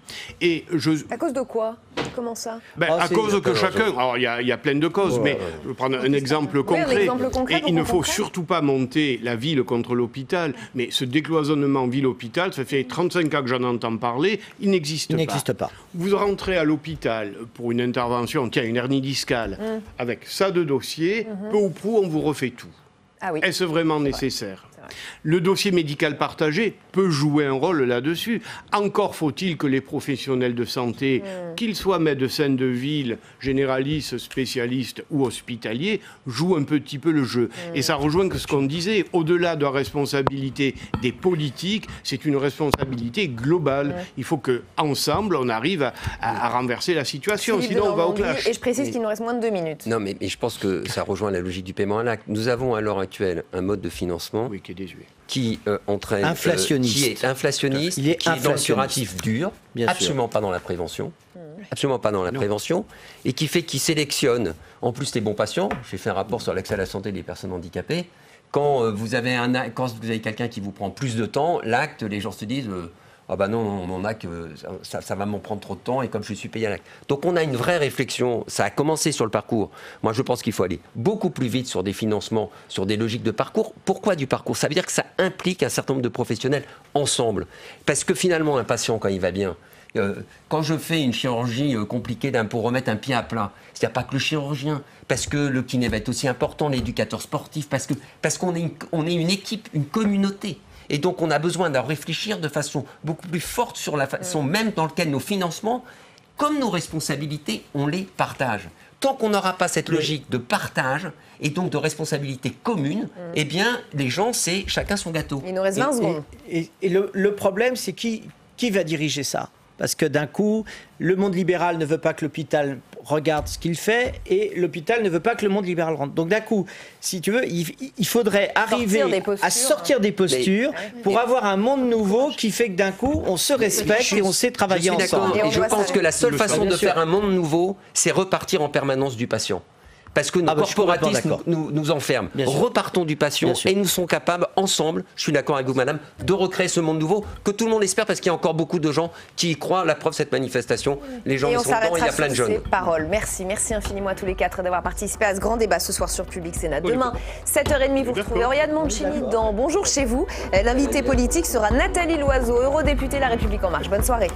[SPEAKER 17] Et
[SPEAKER 1] à cause de quoi? Comment ça?
[SPEAKER 17] À cause que chacun... Alors, il y a plein de causes, mais je vais prendre un exemple concret. Et il ne faut surtout pas monter la ville contre l'hôpital, mais ce décloisonnement ville-hôpital, ça fait 35 ans que j'en entends parler, il n'existe pas. Vous rentrez à l'hôpital pour une intervention, tiens, une hernie discale, avec ça de dossier, peu ou prou, on vous refait tout.
[SPEAKER 1] Ah oui.
[SPEAKER 17] Est-ce vraiment nécessaire ? Le dossier médical partagé peut jouer un rôle là-dessus. Encore faut-il que les professionnels de santé, qu'ils soient médecins de ville, généralistes, spécialistes ou hospitaliers, jouent un petit peu le jeu. Et ça rejoint ce qu'on disait. Au-delà de la responsabilité des politiques, c'est une responsabilité globale. Il faut qu'ensemble, on arrive à renverser la situation. Sinon, on va au clash.
[SPEAKER 1] Et je précise qu'il nous reste moins de 2 minutes.
[SPEAKER 21] Non, mais je pense que ça rejoint la logique du paiement à l'acte. Nous avons à l'heure actuelle un mode de financement qui entraîne, qui est inflationniste, qui est dans le curatif dur, absolument pas dans la prévention, et qui sélectionne en plus les bons patients. J'ai fait un rapport sur l'accès à la santé des personnes handicapées. Quand vous avez quelqu'un qui vous prend plus de temps, l'acte, les gens se disent ah ben non, on a que ça va m'en prendre trop de temps et comme je suis payé à l'acte. Donc on a une vraie réflexion, ça a commencé sur le parcours. Moi je pense qu'il faut aller beaucoup plus vite sur des financements, sur des logiques de parcours. Pourquoi du parcours? Ça veut dire que ça implique un certain nombre de professionnels ensemble. Parce que finalement un patient quand il va bien, quand je fais une chirurgie compliquée pour remettre un pied à plat, il n'y a pas que le chirurgien, parce que le kiné va être aussi important, l'éducateur sportif, parce qu'on est une équipe, une communauté. Et donc, on a besoin de réfléchir de façon beaucoup plus forte sur la façon même dans laquelle nos financements, comme nos responsabilités, on les partage. Tant qu'on n'aura pas cette logique de partage et donc de responsabilité commune, eh bien, les gens, c'est chacun son gâteau.
[SPEAKER 1] Il nous reste 20 secondes.
[SPEAKER 20] Et le problème, c'est qui va diriger ça? Parce que d'un coup, le monde libéral ne veut pas que l'hôpital regarde ce qu'il fait et l'hôpital ne veut pas que le monde libéral rentre. Donc d'un coup, si tu veux, il faudrait arriver à sortir des postures pour avoir un monde nouveau qui fait que d'un coup, on se respecte et on sait travailler ensemble.
[SPEAKER 21] Et je pense que la seule façon de faire un monde nouveau, c'est repartir en permanence du patient. Parce que nos corporatismes nous enferment. Repartons du patient et nous sommes capables, ensemble, je suis d'accord avec vous, madame, de recréer ce monde nouveau que tout le monde espère parce qu'il y a encore beaucoup de gens qui y croient. La preuve, cette manifestation, les gens y sont dedans et il y a plein de jeunes.
[SPEAKER 1] Paroles. Merci infiniment à tous les quatre d'avoir participé à ce grand débat ce soir sur Public Sénat. Demain, 7h30, vous retrouvez Oriane Mancini dans Bonjour chez vous. L'invité politique sera Nathalie Loiseau, eurodéputée La République En Marche. Bonne soirée.